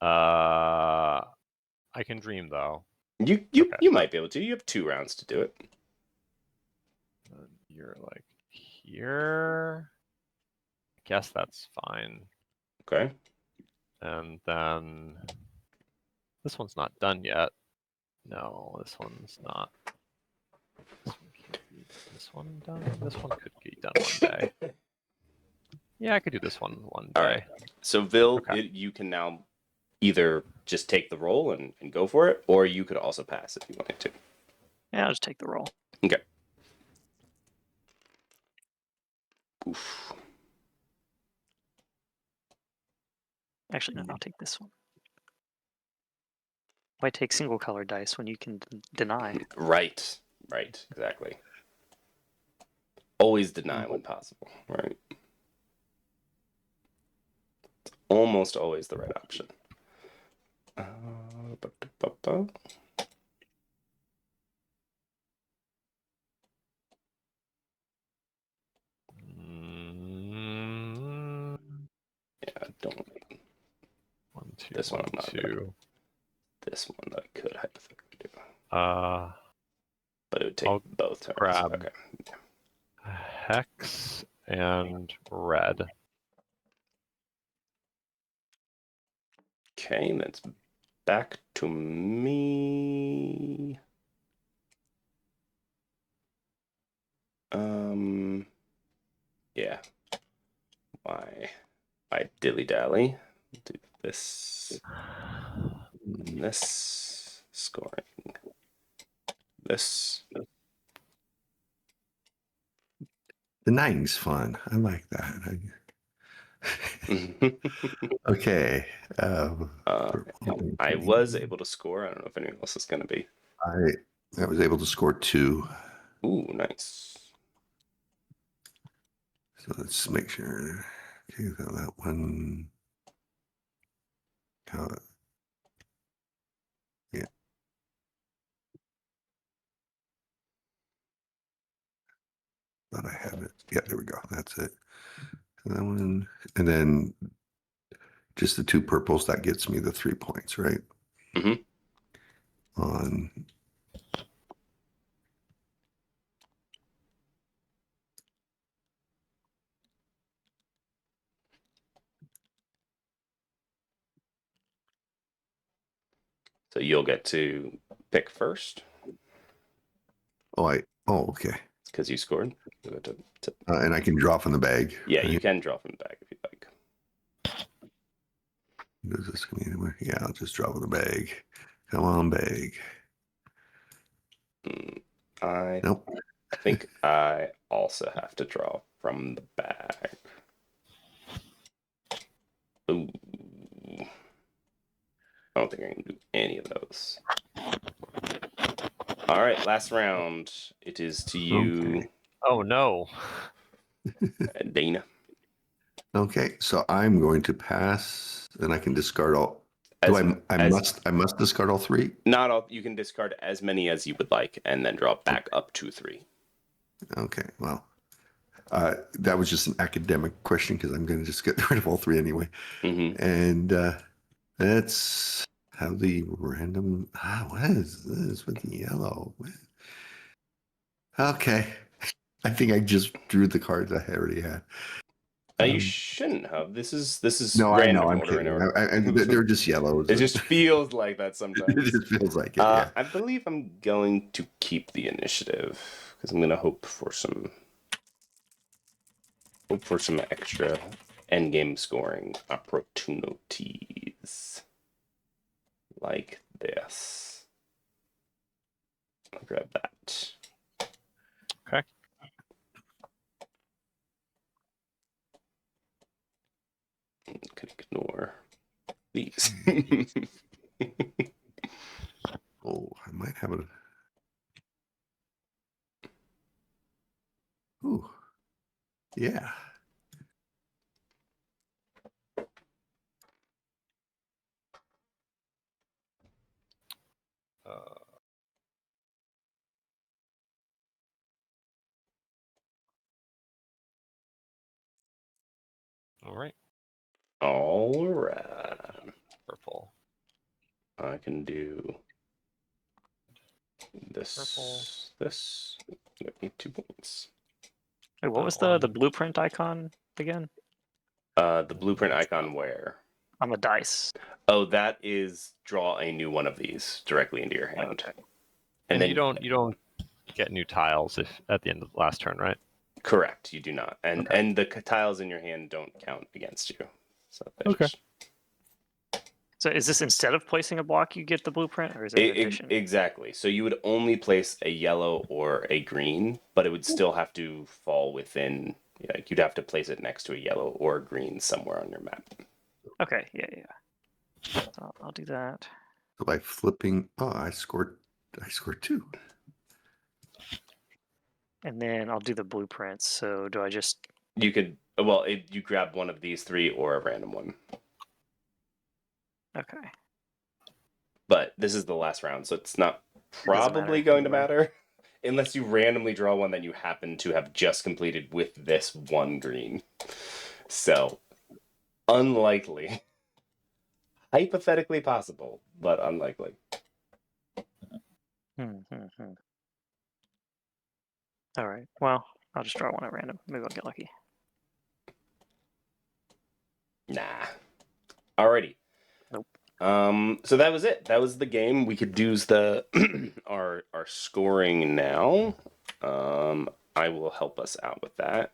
I can dream though. You might be able to. You have 2 rounds to do it. You're like here. I guess that's fine. Okay. And then this one's not done yet. No, this one's not. This one can't be this one done. This one could be done one day. Yeah, I could do this one day. All right. So Vil, Okay. you can now either just take the roll and go for it, or you could also pass if you wanted to. Yeah, I'll just take the roll. Okay. Oof. Actually, no, I'll take this one. Why take single color dice when you can deny? Right. Right. Exactly. Always deny when possible. Right. It's almost always the right option. Ba-da-ba-ba. Yeah, don't. 1, 2, This one 1, I'm not 2. This one that I could hypothetically do. But it would take I'll both turns. grab Okay. hex and red. Okay, that's back to me. Yeah. Why dilly dally? Do this. And this scoring. This. Denying's fun. I like that. Okay. I was able to score. I don't know if anyone else is going to be. I was able to score 2. Ooh, nice. So let's make sure. Okay, so that one. Yeah. Thought I had it. Yeah, there we go. That's it. So that one, and then just the 2 purples. That gets me the 3 points, right? Mm-hmm. On. So you'll get to pick first. Oh, okay. It's because you scored. And I can draw from the bag. Yeah, right? you can draw from the bag if you'd like. Does this go anywhere? Yeah, I'll just draw from the bag. Come on, bag. I Nope. think I also have to draw from the bag. Ooh. I don't think I can do any of those. All right, last round. It is to you, Okay. Oh no. Dana. Okay, so I'm going to pass, and I can discard all. I must discard all 3. Not all. You can discard as many as you would like, and then draw back up to 3. Okay, well, that was just an academic question because I'm going to just get rid of all 3 anyway. Mm-hmm. And that's how the random. What is this with the yellow? Okay, I think I just drew the cards I already had. You shouldn't have. This is No, I know. random I'm order kidding. in order. They're just yellows. It just feels like that sometimes. It just feels like it. Yeah. I believe I'm going to keep the initiative because I'm going to hope for some extra endgame scoring opportunities like this. I'll grab that. Okay. Can ignore these. Oh, I might have it. Ooh. Yeah. All right. All right. Purple. I can do This. Get me 2 points. Wait, what was the blueprint icon again? The blueprint icon where? On the dice. Oh, that is draw a new one of these directly into your hand. Okay. And then you don't get new tiles if at the end of the last turn, right? Correct, you do not. And the tiles in your hand don't count against you. So Okay. So is this instead of placing a block you get the blueprint, or is it in addition? Exactly. So you would only place a yellow or a green, but it would still have to fall within. You'd have to place it next to a yellow or a green somewhere on your map. Okay, yeah. I'll do that. So by flipping, I scored 2. And then I'll do the blueprints. So do I just... You could, you grab one of these 3 or a random one. Okay. But this is the last round, so it's not probably matter. going to matter. Unless you randomly draw one that you happen to have just completed with this one green. So, unlikely. Hypothetically possible, but unlikely. All right. Well, I'll just draw one at random. Maybe I'll get lucky. Nah. Alrighty. Nope. So that was it. That was the game. We could do the our scoring now. I will help us out with that.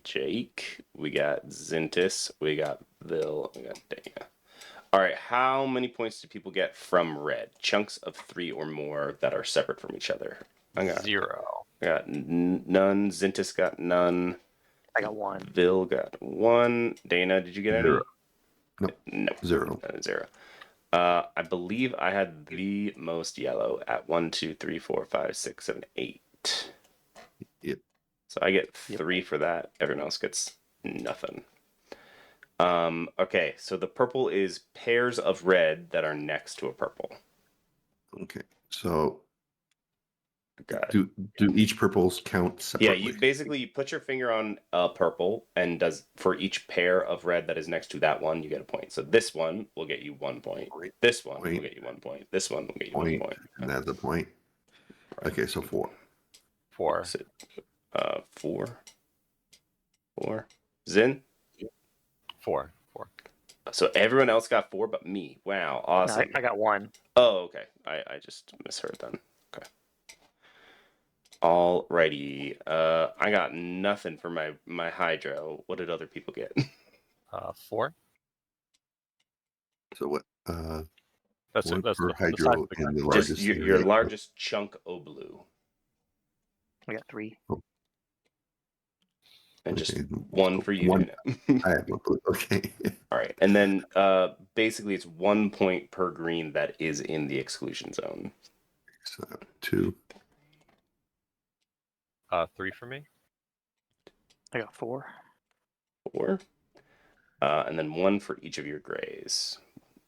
Jake, we got Zintis, we got Bill, we got Dana. All right, how many points do people get from red? Chunks of 3 or more that are separate from each other. I got 0. I got none. Zintis got none. I got 1. Bill got 1. Dana, did you get any? 0. No. 0. 0. I believe I had the most yellow at 1, 2, 3, 4, 5, 6, 7, 8. Yep. So I get 3 for that. Everyone else gets nothing. Okay, so the purple is pairs of red that are next to a purple. Okay. So Got do each purples count separately? Yeah, you put your finger on a purple, and for each pair of red that is next to that one, you get a point. So this one will get you 1 point. This one will get you 1 point. This one will get you 1 point. And that's a point. Okay, so 4. 4. 4. 4. Zin? 4. So everyone else got 4 but me. Wow, awesome. No, I got 1. Oh, okay. I just misheard then. Okay. Alrighty. I got nothing for my hydro. What did other people get? 4. So what? That's One it. That's per the hydro size of the in the gun. Just largest your area. largest chunk o blue. I got 3. And just Okay, 1 for you, one. Dana. I have 1 blue. Okay. All right. And then basically it's 1 point per green that is in the exclusion zone. So 2. 3 for me. I got 4. 4. And then 1 for each of your grays.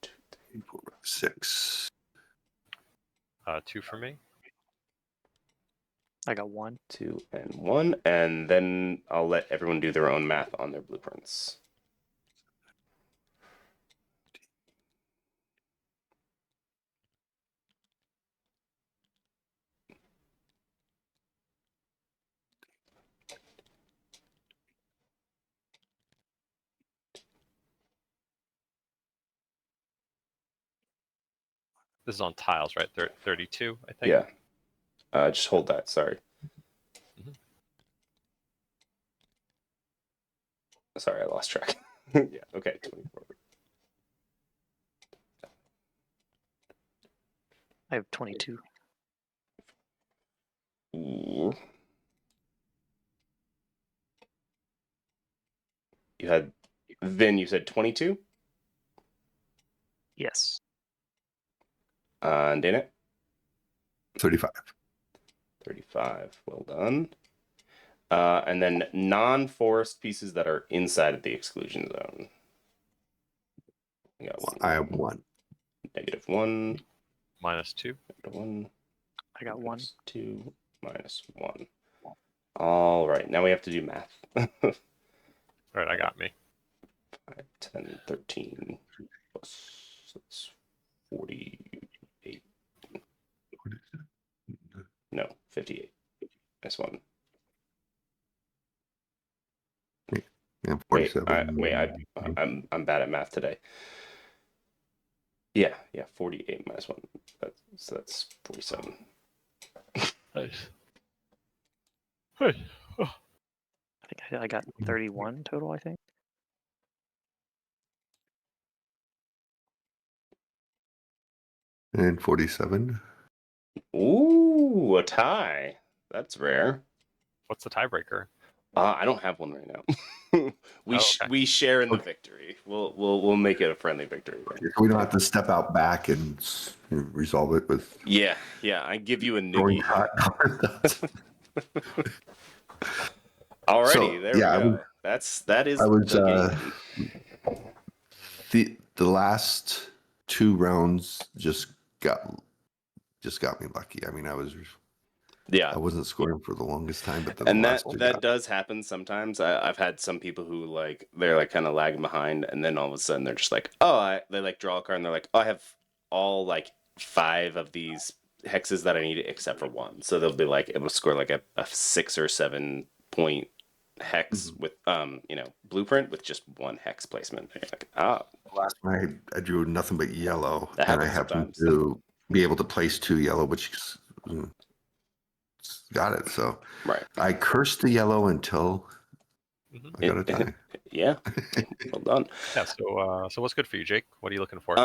2, 3, 4, 6. 2 for me. I got 1. 2 and 1. And then I'll let everyone do their own math on their blueprints. This is on tiles, right? 32, I think. Yeah. Just hold that. Sorry. Mhm. Sorry, I lost track. Yeah. Okay. 24. I have 22. Ooh. You had Vin. You said 22. Yes. And Dana. 35. 35. Well done. And then non-forest pieces that are inside of the exclusion zone. I have 1. -1. -2. -1. I got 1. -2. -1. All right. Now we have to do math. All right, I got me. 5, 10, 13. Plus, that's 48. 58. Nice one. And Wait, 47. I'm bad at math today. Yeah, 48 minus 1. That's 47. Nice. Hey. I think I got 31 total, I think. And 47. Ooh, a tie. That's rare. What's the tiebreaker? I don't have one right now. We share in the victory. We'll make it a friendly victory. We don't have to step out back and resolve it with Yeah. I give you a throwing noogie. Alrighty, So, there we go. That is I was the game. the last 2 rounds just got me lucky. I mean, I wasn't scoring for the longest time, but then And the last 2 that does happen sometimes. I've had some people who they're kind of lagging behind, and then all of a sudden they're just like, they draw a card, and they're like, oh, I have all 5 of these hexes that I need except for 1. So they'll be like, it will score like a 6 or 7 point hex with blueprint with just 1 hex placement. And you're like, last one I drew nothing but yellow, that and I happens happened sometimes. to be able to place 2 yellow, which got it. So Right. I cursed the yellow until I got a tie. Yeah. Well done. Yeah. So what's good for you, Jake? What are you looking for?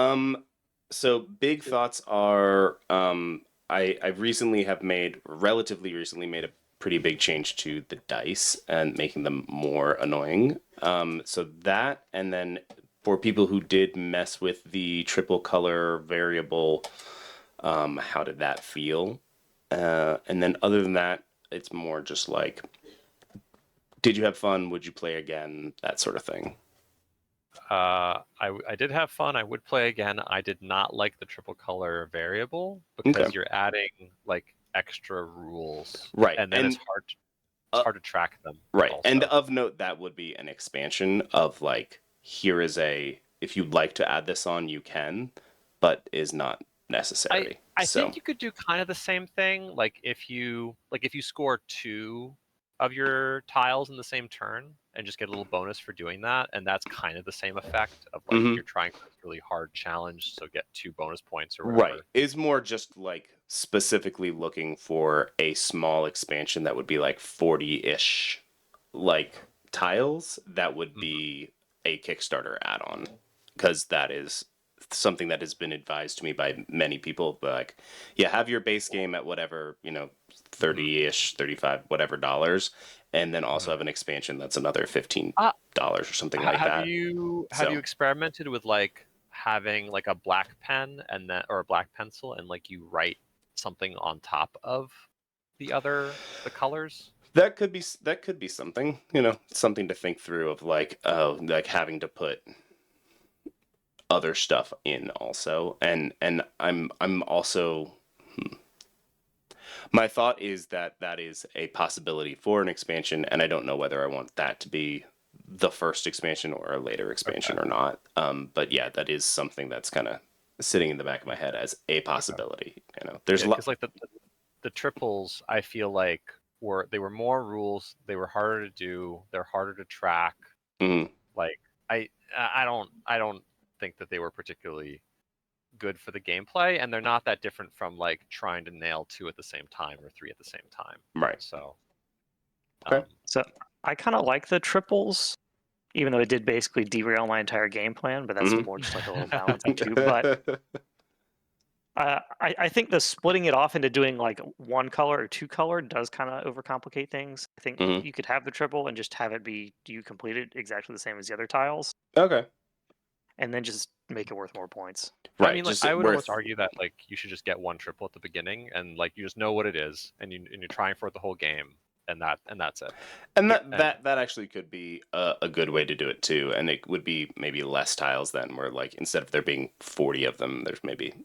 So big thoughts are I relatively recently made a pretty big change to the dice and making them more annoying. So that, and then for people who did mess with the triple color variable, how did that feel? And then other than that, it's more just like, did you have fun? Would you play again? That sort of thing. I did have fun. I would play again. I did not like the triple color variable because you're adding extra rules, right? And then it's hard to track them, right? also. And of note, that would be an expansion of here is if you'd like to add this on, you can, but is not necessary. I think you could do kind of the same thing. If you score 2 of your tiles in the same turn and just get a little bonus for doing that, and that's kind of the same effect of you're trying for this really hard challenge, so get 2 bonus points or whatever. Right. Is more just specifically looking for a small expansion that would be 40-ish tiles that would be a Kickstarter add-on, because that is something that has been advised to me by many people. Have your base game at whatever 30-ish, 35 whatever dollars, and then also have an expansion that's another $15 or something like that. Have you experimented with having a black pen or a black pencil and you write something on top of the colors? That could be something, something to think through of having to put other stuff in also. And I'm also my thought is that is a possibility for an expansion, and I don't know whether I want that to be the first expansion or a later expansion or not. But yeah, that is something that's kind of sitting in the back of my head as a possibility. There's a lot. Because the triples, I feel they were more rules. They were harder to do. They're harder to track. Mm-hmm. I don't think that they were particularly good for the gameplay, and they're not that different from trying to nail 2 at the same time or 3 at the same time. Right. So. Okay. So I kind of like the triples, even though it did basically derail my entire game plan. But that's more just a little balancing too. But I think the splitting it off into doing 1 color or 2 color does kind of overcomplicate things. I think you could have the triple and just have it be you complete it exactly the same as the other tiles. Okay. And then just make it worth more points. Right. I mean, I would almost argue that you should just get 1 triple at the beginning, and you just know what it is, and you're trying for it the whole game, and that's it. And that actually could be a good way to do it too, and it would be maybe less tiles then, where instead of there being 40 of them, there's maybe,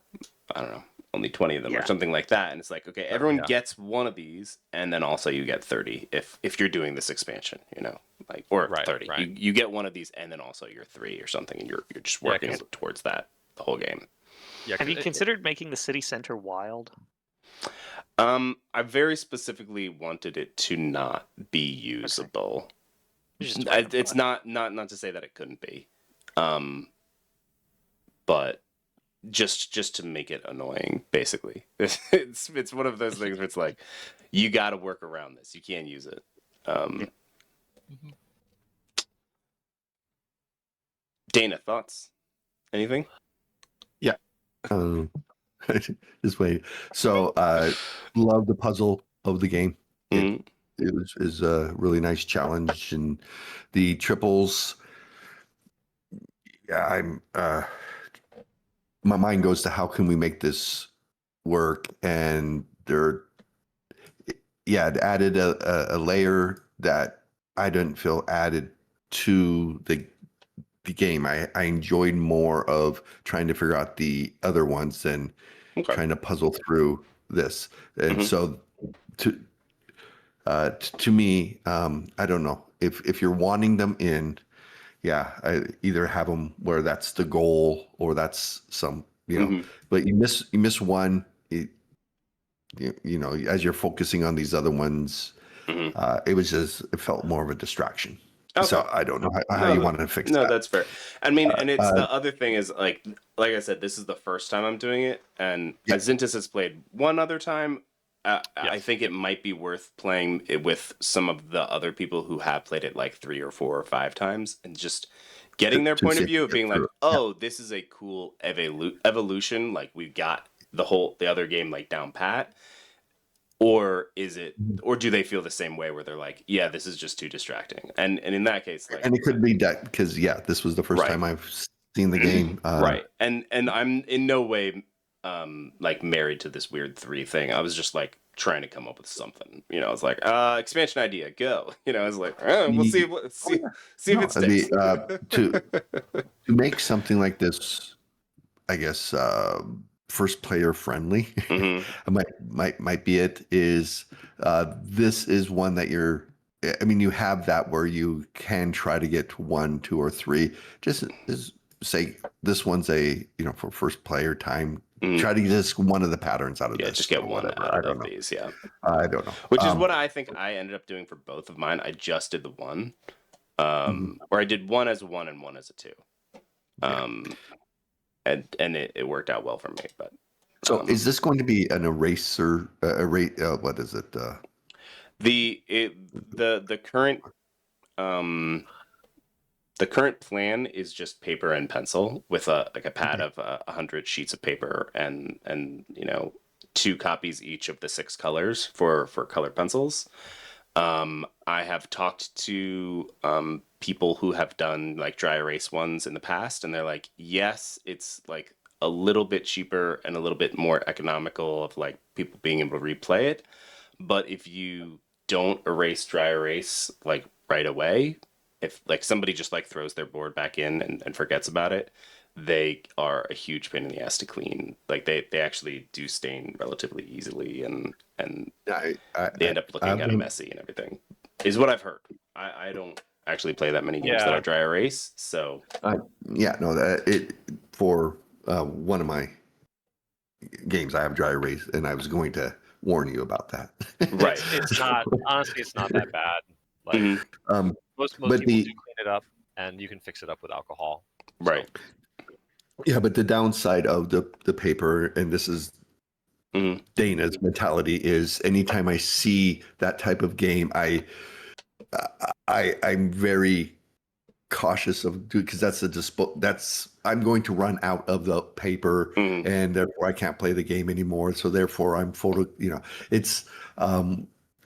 I don't know, only 20 of them or something like that, and it's okay, everyone gets 1 of these, and then also you get 30 if you're doing this expansion, or 30. Right. You get 1 of these, and then also you're 3 or something, and you're just working towards that the whole game. Have you considered making the city center wild? I very specifically wanted it to not be usable. It's not to say that it couldn't be, but just to make it annoying, basically. It's one of those things where it's like, you got to work around this. You can't use it. Dana, thoughts? Anything? Yeah. Just wait. So, love the puzzle of the game. It is a really nice challenge, and the triples. Yeah, I'm. My mind goes to how can we make this work, and it added a layer that I didn't feel added to the game. I enjoyed more of trying to figure out the other ones than trying to puzzle through this. And so to me, I don't know if you're wanting them in, I either have them where that's the goal or that's some, but you miss one, you know, as you're focusing on these other ones, it felt more of a distraction. Okay. So I don't know how you want to fix that. No, that's fair. I mean, and it's the other thing is like I said, this is the first time I'm doing it, and Zintis has played one other time. I think it might be worth playing it with some of the other people who have played it like 3 or 4 or 5 times, and just getting their point of view of being like, oh, this is a cool evolution. Like we've got the other game like down pat. Or is it, or do they feel the same way where they're like, yeah, this is just too distracting? And in that case, like, and it could be that because this was the first time I've seen the game, right? And I'm in no way like married to this weird 3 thing. I was just like trying to come up with something. You know, I was like, expansion idea, go. You know, I was like, we'll see if it sticks. To make something like this, I guess. First player friendly might be it is this is one that you have that where you can try to get 1, 2, or 3 just say this one's for first player time, try to get just one of the patterns out of this, just get one out of these. I don't know, which is what I think I ended up doing for both of mine. I just did the 1 or I did 1 as a 1 and 1 as a 2 and it worked out well for me. But so is this going to be an eraser? What is it? The current plan is just paper and pencil with a pad of 100 sheets of paper and 2 copies each of the 6 colors for colored pencils. I have talked to people who have done like dry erase ones in the past, and they're like, yes, it's like a little bit cheaper and a little bit more economical of like people being able to replay it. But if you don't erase dry erase like right away, if like somebody just like throws their board back in and forgets about it, they are a huge pain in the ass to clean. Like they actually do stain relatively easily, and they end up looking kind of messy and everything, is what I've heard. I don't actually play that many games that are dry erase, so for one of my games I have dry erase, and I was going to warn you about that. Right. It's not, honestly, it's not that bad. Like most people do clean it up, and you can fix it up with alcohol. Right. Yeah, but the downside of the paper, and this is Dana's mentality, is anytime I see that type of game, I'm very cautious of because I'm going to run out of the paper, and therefore I can't play the game anymore. So therefore I'm it's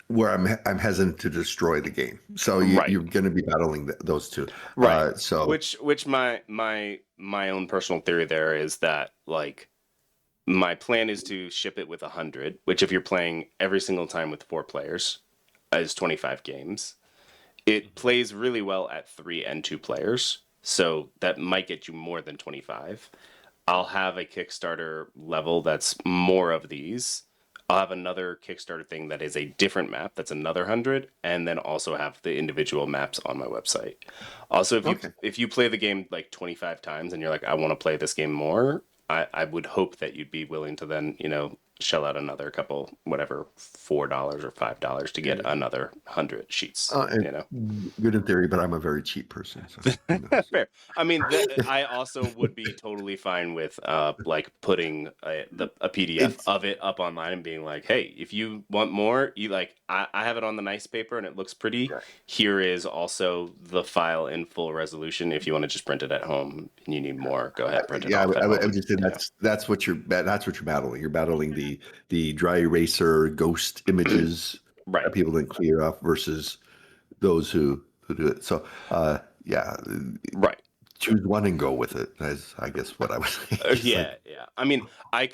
where I'm hesitant to destroy the game. So you're going to be battling those two, right? So which my own personal theory there is that like my plan is to ship it with 100, which if you're playing every single time with 4 players, is 25 games. It plays really well at 3 and 2 players, so that might get you more than 25. I'll have a Kickstarter level that's more of these. I'll have another Kickstarter thing that is a different map that's another 100, and then also have the individual maps on my website. Also, if you play the game like 25 times and you're like, I want to play this game more, I would hope that you'd be willing to then, shell out another couple, whatever, $4 or $5 to get another 100 sheets. Good in theory, but I'm a very cheap person. So who knows? Fair. I mean, I also would be totally fine with like putting a PDF of it up online and being like, hey, if you want more, you like, I have it on the nice paper and it looks pretty. Right. Here is also the file in full resolution. If you want to just print it at home and you need more, go ahead, print it. I would just say that's what you're battling. You're battling the dry eraser ghost images right. that people didn't clear up versus those who do it. So right. Choose one and go with it. Is I guess what I would say. Yeah. I mean, I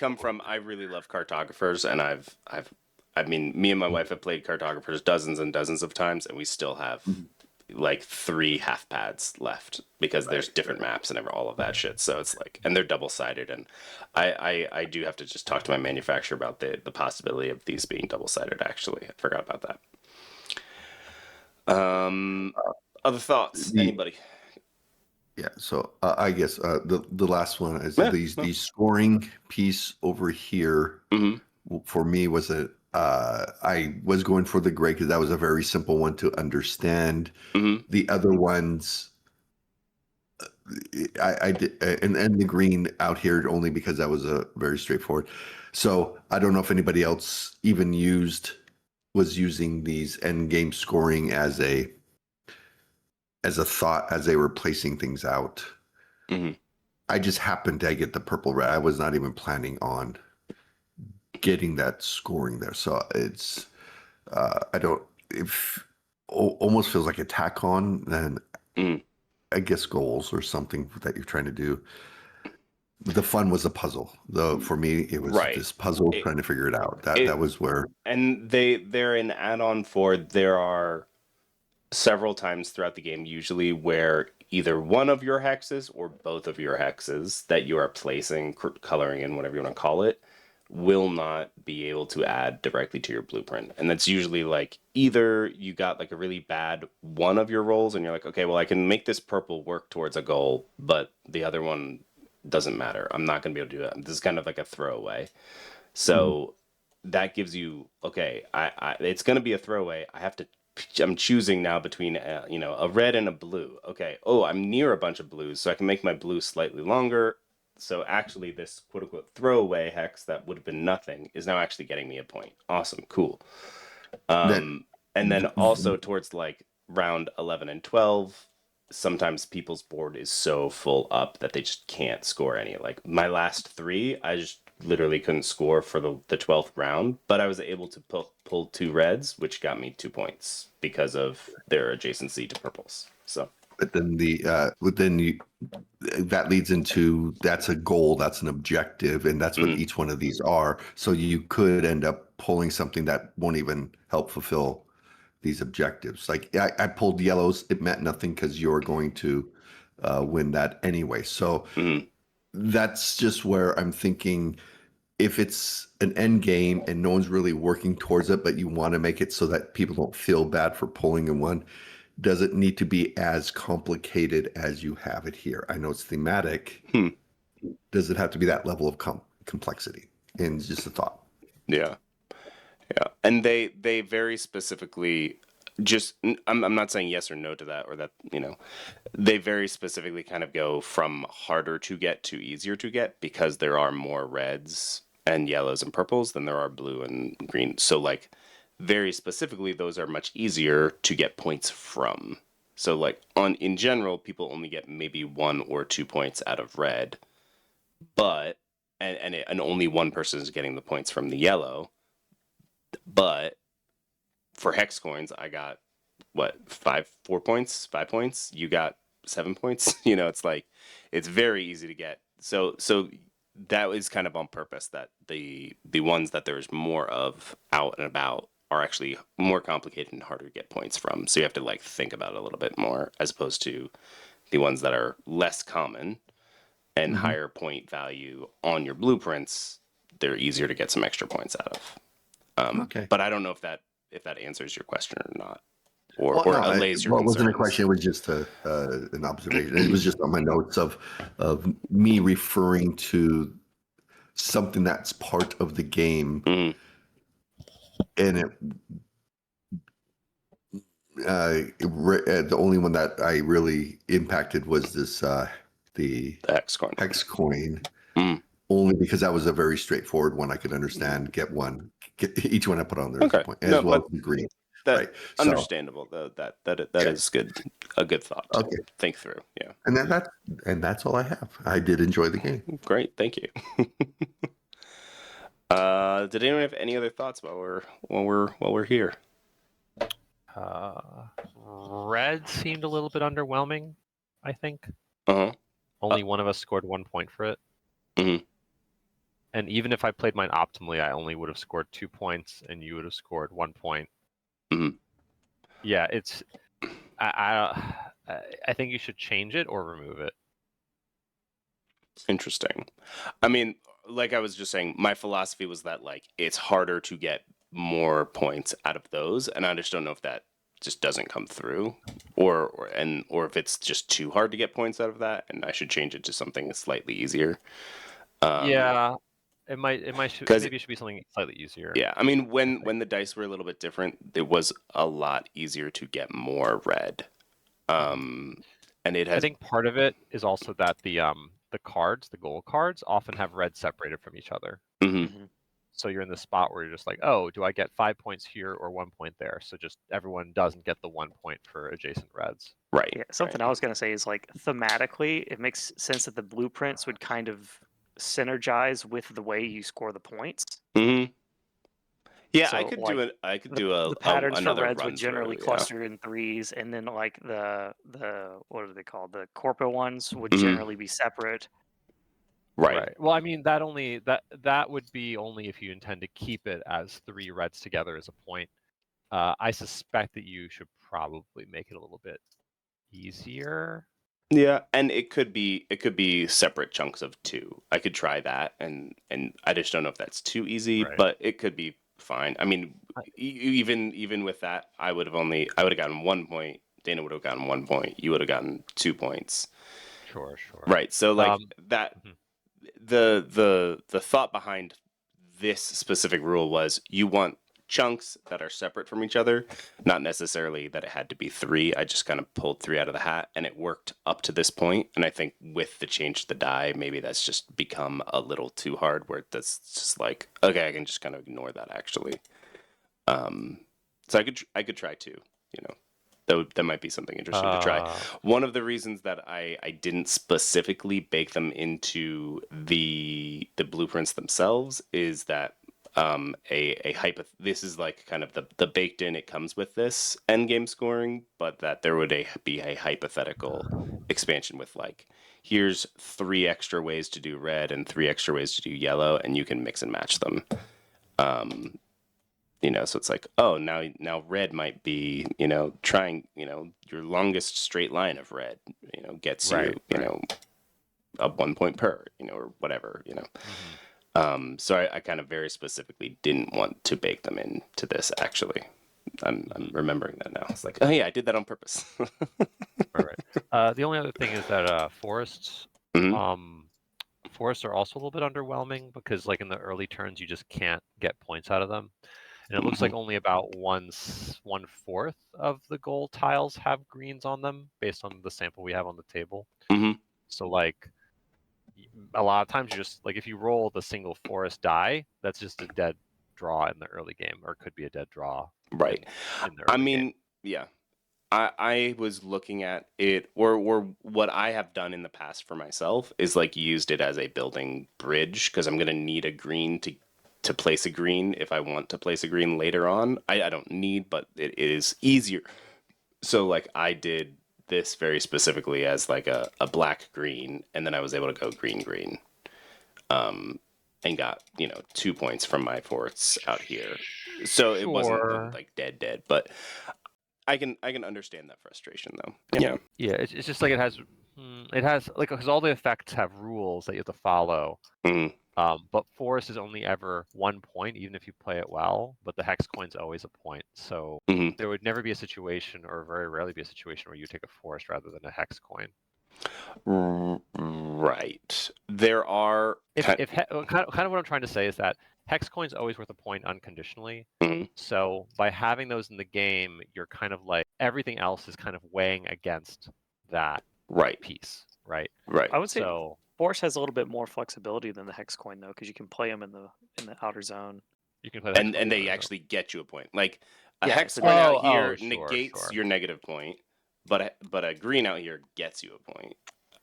really love cartographers, and I mean, me and my wife have played cartographers dozens and dozens of times, and we still have like 3 half pads left because there's different maps and all of that shit. So it's like, and they're double-sided, and I do have to just talk to my manufacturer about the possibility of these being double-sided. Actually, I forgot about that. Other thoughts? Anybody? Yeah, so I guess the last one is the scoring piece over here. For me was I was going for the gray because that was a very simple one to understand. The other ones, I did, and the green out here only because that was a very straightforward. So I don't know if anybody else even was using these end game scoring as a thought as they were placing things out. I just happened to get the purple red. I was not even planning on getting that scoring there. So it's almost feels like a tack on then I guess goals or something that you're trying to do. The fun was a puzzle. Though for me it was this puzzle trying to figure it out. That was where. And they're an add-on for there are several times throughout the game, usually where either one of your hexes or both of your hexes that you are placing, coloring in, whatever you want to call it, will not be able to add directly to your blueprint. And that's usually like either you got like a really bad one of your rolls and you're like, okay, well, I can make this purple work towards a goal, but the other one doesn't matter. I'm not going to be able to do that. This is kind of like a throwaway. So that gives you, okay, it's going to be a throwaway. I'm choosing now between a red and a blue. Okay. Oh, I'm near a bunch of blues, so I can make my blue slightly longer. So actually, this quote unquote throwaway hex that would have been nothing is now actually getting me a point. Awesome, cool. And then also towards like round 11 and 12, sometimes people's board is so full up that they just can't score any. Like my last 3, I just literally couldn't score for the 12th round, but I was able to pull 2 reds, which got me 2 points because of their adjacency to purples. So, but then that leads into that's a goal, that's an objective, and that's what each one of these are. So you could end up pulling something that won't even help fulfill these objectives. Like I pulled yellows, it meant nothing because you're going to win that anyway. So that's just where I'm thinking if it's an end game and no one's really working towards it, but you want to make it so that people don't feel bad for pulling in one, does it need to be as complicated as you have it here? I know it's thematic. Does it have to be that level of complexity? And just a thought. Yeah. And they very specifically just, I'm not saying yes or no to that, or that, they very specifically kind of go from harder to get to easier to get because there are more reds and yellows and purples than there are blue and green. So like very specifically, those are much easier to get points from. So like in general, people only get maybe 1 or 2 points out of red, but and only one person is getting the points from the yellow. But for hex coins, I got 4 points, 5 points. You got 7 points. It's like it's very easy to get. So that is kind of on purpose that the ones that there's more of out and about are actually more complicated and harder to get points from. So you have to like think about it a little bit more as opposed to the ones that are less common and higher point value on your blueprints. They're easier to get some extra points out of. Okay. But I don't know if that answers your question or not, or allays your concerns. It wasn't a question. It was just an observation. It was just on my notes of me referring to something that's part of the game, Mm. and the only one that I really impacted was this the hex coin. hex coin. Mm. Only because that was a very straightforward one I could understand. Get each one I put on there is a point, as well as the green. That right. understandable. That is good. A good thought to think through. Yeah. And that's all I have. I did enjoy the game. Great, thank you. Did anyone have any other thoughts while we're here? Red seemed a little bit underwhelming, I think. Uh-huh. Only one of us scored 1 point for it. Mm-hmm. And even if I played mine optimally, I only would have scored 2 points, and you would have scored 1 point. Mm-hmm. Yeah, it's. I think you should change it or remove it. Interesting. I mean, like I was just saying, my philosophy was that like it's harder to get more points out of those, and I just don't know if that just doesn't come through, or if it's just too hard to get points out of that, and I should change it to something slightly easier. Yeah, it might maybe it should be something slightly easier. Yeah, I mean, when the dice were a little bit different, it was a lot easier to get more red. And it has. I think part of it is also that the cards, the goal cards, often have red separated from each other. Mm-hmm. So you're in the spot where you're just like, oh, do I get 5 points here or 1 point there? So just everyone doesn't get the 1 point for adjacent reds. Right. Yeah, something I was going to say is like thematically, it makes sense that the blueprints would kind of synergize with the way you score the points. Mm-hmm. Yeah, So, I could like, do it. I could do the patterns for another reds run would generally through, cluster in threes, and then like the what are they called? The corpo ones would Mhm. generally be separate. Right. Well, I mean that would be only if you intend to keep it as 3 reds together as a point. I suspect that you should probably make it a little bit easier. Yeah, and it could be separate chunks of 2. I could try that, and I just don't know if that's too easy, Right. but it could be fine. I mean, even with that, I would have gotten 1 point. Dana would have gotten 1 point. You would have gotten 2 points. Sure. Right. So like that. Mhm. The thought behind this specific rule was you want chunks that are separate from each other, not necessarily that it had to be 3. I just kind of pulled 3 out of the hat, and it worked up to this point. And I think with the change to the die, maybe that's just become a little too hard, where that's just like, okay, I can just kind of ignore that actually. So I could try 2, you know. That might be something interesting to try. One of the reasons that I didn't specifically bake them into the blueprints themselves is that this is like kind of the baked in, it comes with this end game scoring, but that there would be a hypothetical expansion with like, here's 3 extra ways to do red and 3 extra ways to do yellow, and you can mix and match them. So it's like, oh, now red might be, trying, your longest straight line of red, gets you, a 1 point per, or whatever, So I kind of very specifically didn't want to bake them into this, actually. I'm remembering that now. It's like, oh yeah, I did that on purpose. Right. The only other thing is that forests, Mhm. Forests are also a little bit underwhelming because, like, in the early turns, you just can't get points out of them. And it looks like only about 1/4 of the goal tiles have greens on them, based on the sample we have on the table. Mhm. So, like, a lot of times, you just like if you roll the single forest die, that's just a dead draw in the early game, or could be a dead draw. Right. In the early game. Yeah. I was looking at it, or what I have done in the past for myself is like used it as a building bridge, because I'm gonna need a green to place a green if I want to place a green later on. I don't need, but it is easier. So like I did this very specifically as like a black green, and then I was able to go green, and got 2 points from my forts out here. So it wasn't like dead, but I can understand that frustration though. Yeah. Yeah, it's just like it has like, because all the effects have rules that you have to follow. Mhm. But forest is only ever 1 point, even if you play it well. But the hex coin's always a point, so Mhm. there would never be a situation, or very rarely be a situation, where you take a forest rather than a hex coin. Right. There are Kind of what I'm trying to say is that hex coin's always worth a point unconditionally. Mhm. So by having those in the game, you're kind of like everything else is kind of weighing against that right. piece, right? Right. I would say So Force has a little bit more flexibility than the hex coin though, because you can play them in the outer zone. you can play the hex And coin they on actually get you a point. Like a Yeah, hex so coin out Oh, here sure, negates sure. your negative point, but a green out here gets you a point.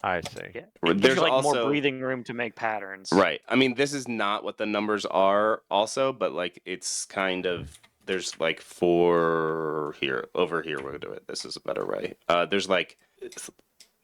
I see. yeah, it gives There's you like also more breathing room to make patterns. right. I mean, this is not what the numbers are also, but like it's kind of there's like four here over here. We'll do it. This is a better way. There's like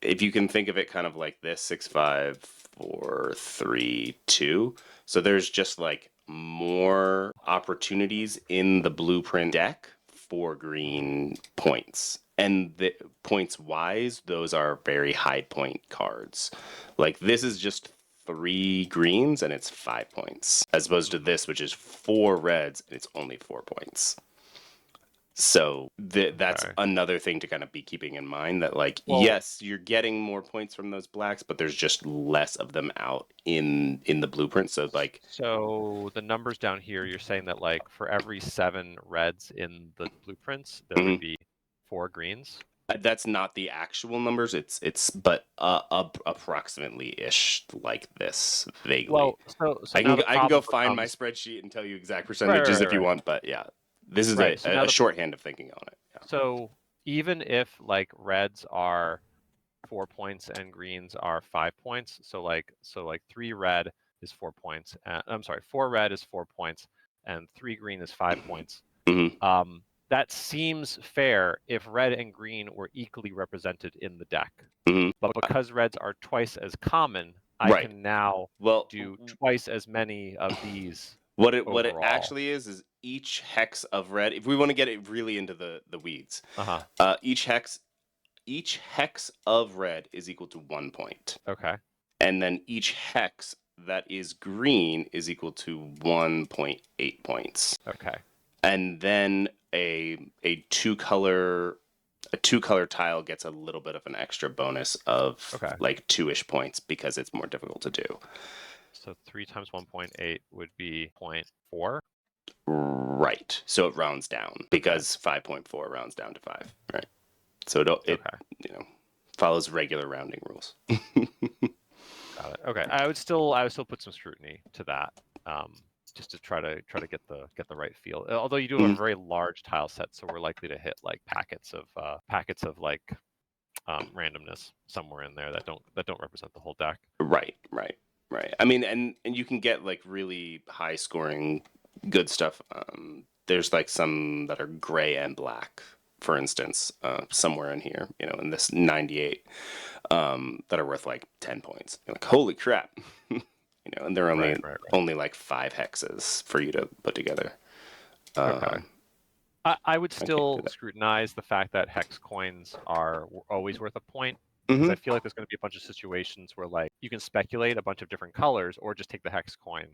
if you can think of it kind of like this 6, 5, 4, 3, 2. So there's just like more opportunities in the blueprint deck for green points. And the points wise, those are very high point cards. Like this is just 3 greens and it's 5 points, as opposed to this, which is 4 reds and it's only 4 points. So that's Okay. another thing to kind of be keeping in mind that like Well- yes, you're getting more points from those blacks, but there's just less of them out in the blueprint. So like So the numbers down here, you're saying that like for every 7 reds in the blueprints, there Mhm. would be 4 greens. That's not the actual numbers. It's but approximately ish like this vaguely. Well, so I now can the I can go problem find my becomes- spreadsheet and tell you exact percentages if you right. want, but yeah, this is Right, so now a the- shorthand of thinking on it. Yeah. So even if like reds are 4 points and greens are 5 points, so like 3 red is 4 points. I'm sorry, 4 red is 4 points, and 3 green is 5 points. Mhm. That seems fair if red and green were equally represented in the deck. Mhm. But because reds are twice as common, I Right. can now Well, do twice as many of these. what it overall. actually is each hex of red. If we want to get it really into the weeds, Uh-huh. each hex of red is equal to 1 point, Okay. and then each hex that is green is equal to 1.8 points. Okay. And then a two color tile gets a little bit of an extra bonus of Okay. like 2-ish points because it's more difficult to do. So 3 times 1.8 would be 0.4. Right. So it rounds down because 5.4 rounds down to 5. Right. So it follows regular rounding rules. Got it. Okay. I would still put some scrutiny to that, just to try to get the right feel. Although you do have a very large tile set, so we're likely to hit like packets of like randomness somewhere in there that don't represent the whole deck. Right. I mean, and you can get like really high scoring good stuff. There's like some that are gray and black, for instance, somewhere in here, in this 98, that are worth like 10 points. You're like, holy crap. And they're only Right. only like 5 hexes for you to put together. Okay. I would can't still do that. scrutinize the fact that hex coins are always worth a point, because I feel like there's going to be a bunch of situations where like you can speculate a bunch of different colors or just take the hex coin.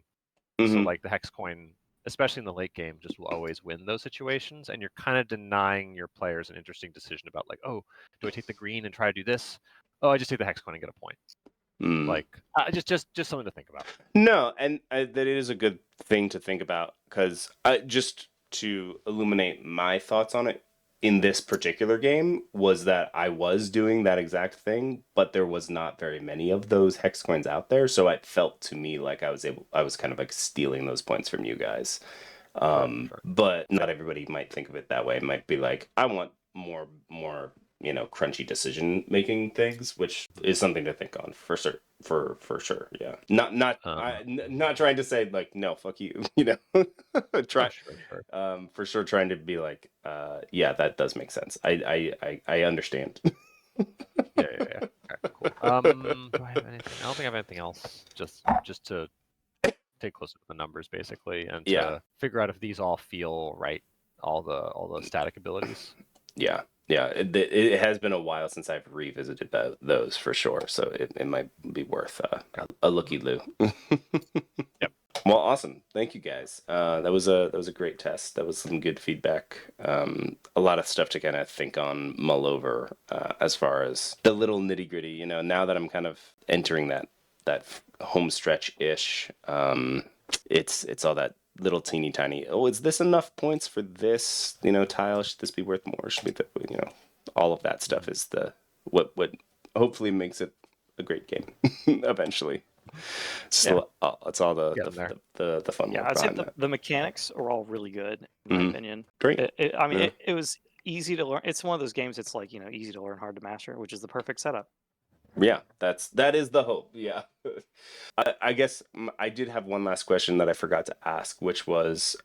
So like the hex coin, especially in the late game, just will always win those situations, and you're kind of denying your players an interesting decision about like, oh, do I take the green and try to do this? Oh, I just take the hex coin and get a point. Like just something to think about. No, and that it is a good thing to think about, because just to illuminate my thoughts on it in this particular game was that I was doing that exact thing, but there was not very many of those hex coins out there, so it felt to me like I was kind of like stealing those points from you guys. Sure. But not everybody might think of it that way. It might be like, I want more crunchy decision making things, which is something to think on for sure. For sure, yeah. Not trying to say like, no, fuck you, try Sure. for sure trying to be like, yeah, that does make sense. I understand. Yeah. Okay, cool. Do I have anything? I don't think I have anything else. Just to take closer to the numbers, basically, and to figure out if these all feel right. All the static abilities. Yeah. It has been a while since I've revisited those for sure, so it might be worth a looky-loo. Yep. Well, awesome. Thank you guys. That was a great test. That was some good feedback. A lot of stuff to kind of think on, mull over, as far as the little nitty gritty. You know, now that I'm kind of entering that home stretch ish, it's all that little teeny tiny. Oh, is this enough points for this? You know, tile. Should this be worth more? Should be you know, all of that stuff is what hopefully makes it a great game eventually. So it's all the fun Yeah, work I'd say behind that. the mechanics are all really good, in my opinion. Great. It was easy to learn. It's one of those games that's like, easy to learn, hard to master, which is the perfect setup. Yeah, that is the hope. Yeah. I guess I did have one last question that I forgot to ask, which was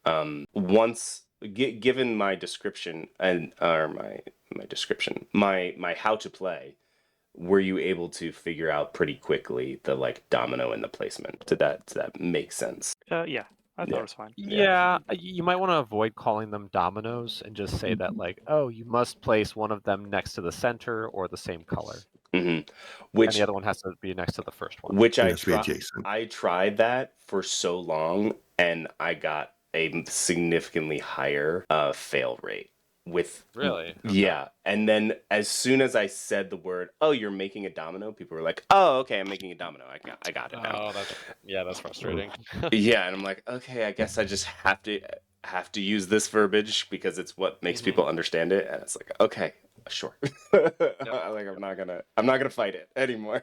once given my description or my how to play, were you able to figure out pretty quickly the like domino and the placement? Did that make sense? Yeah, I thought it was fine. Yeah, you might want to avoid calling them dominoes and just say that like, oh, you must place one of them next to the center or the same color. And the other one has to be next to the first one. Which I tried that for so long, and I got a significantly higher fail rate. Really? Yeah, and then as soon as I said the word, "Oh, you're making a domino," people were like, "Oh, okay, I'm making a domino. I got it now." Oh, that's frustrating. Yeah, and I'm like, okay, I guess I just have to use this verbiage because it's what makes people understand it, and it's like, okay, sure. Like I'm not gonna fight it anymore.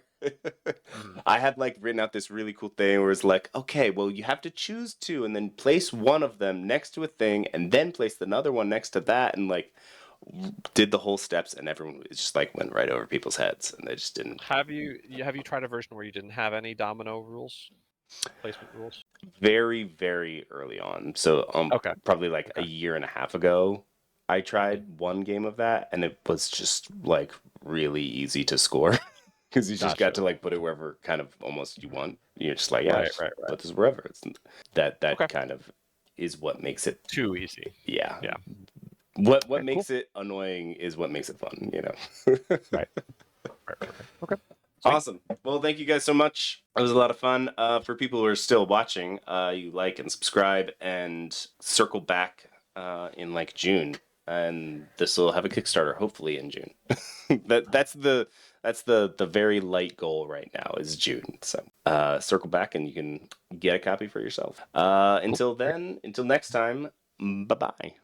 I had like written out this really cool thing where it's like, okay, well you have to choose two and then place one of them next to a thing and then place another one next to that, and like did the whole steps, and everyone just like went right over people's heads and they just didn't. Have you tried a version where you didn't have any domino rules? Placement rules? Very, very early on. So probably like a year and a half ago, I tried one game of that, and it was just like really easy to score because you just got to like put it wherever kind of almost you want. You're just like, yeah, just put this wherever. It's that kind of is what makes it too easy. Yeah. Yeah. What makes it annoying is what makes it fun, you know. Right. Okay. Sweet. Awesome. Well, thank you guys so much. It was a lot of fun. For people who are still watching, you like and subscribe and circle back in like June, and this will have a Kickstarter hopefully in June. That's the very light goal right now is June. So circle back and you can get a copy for yourself. Until then, until next time, bye bye.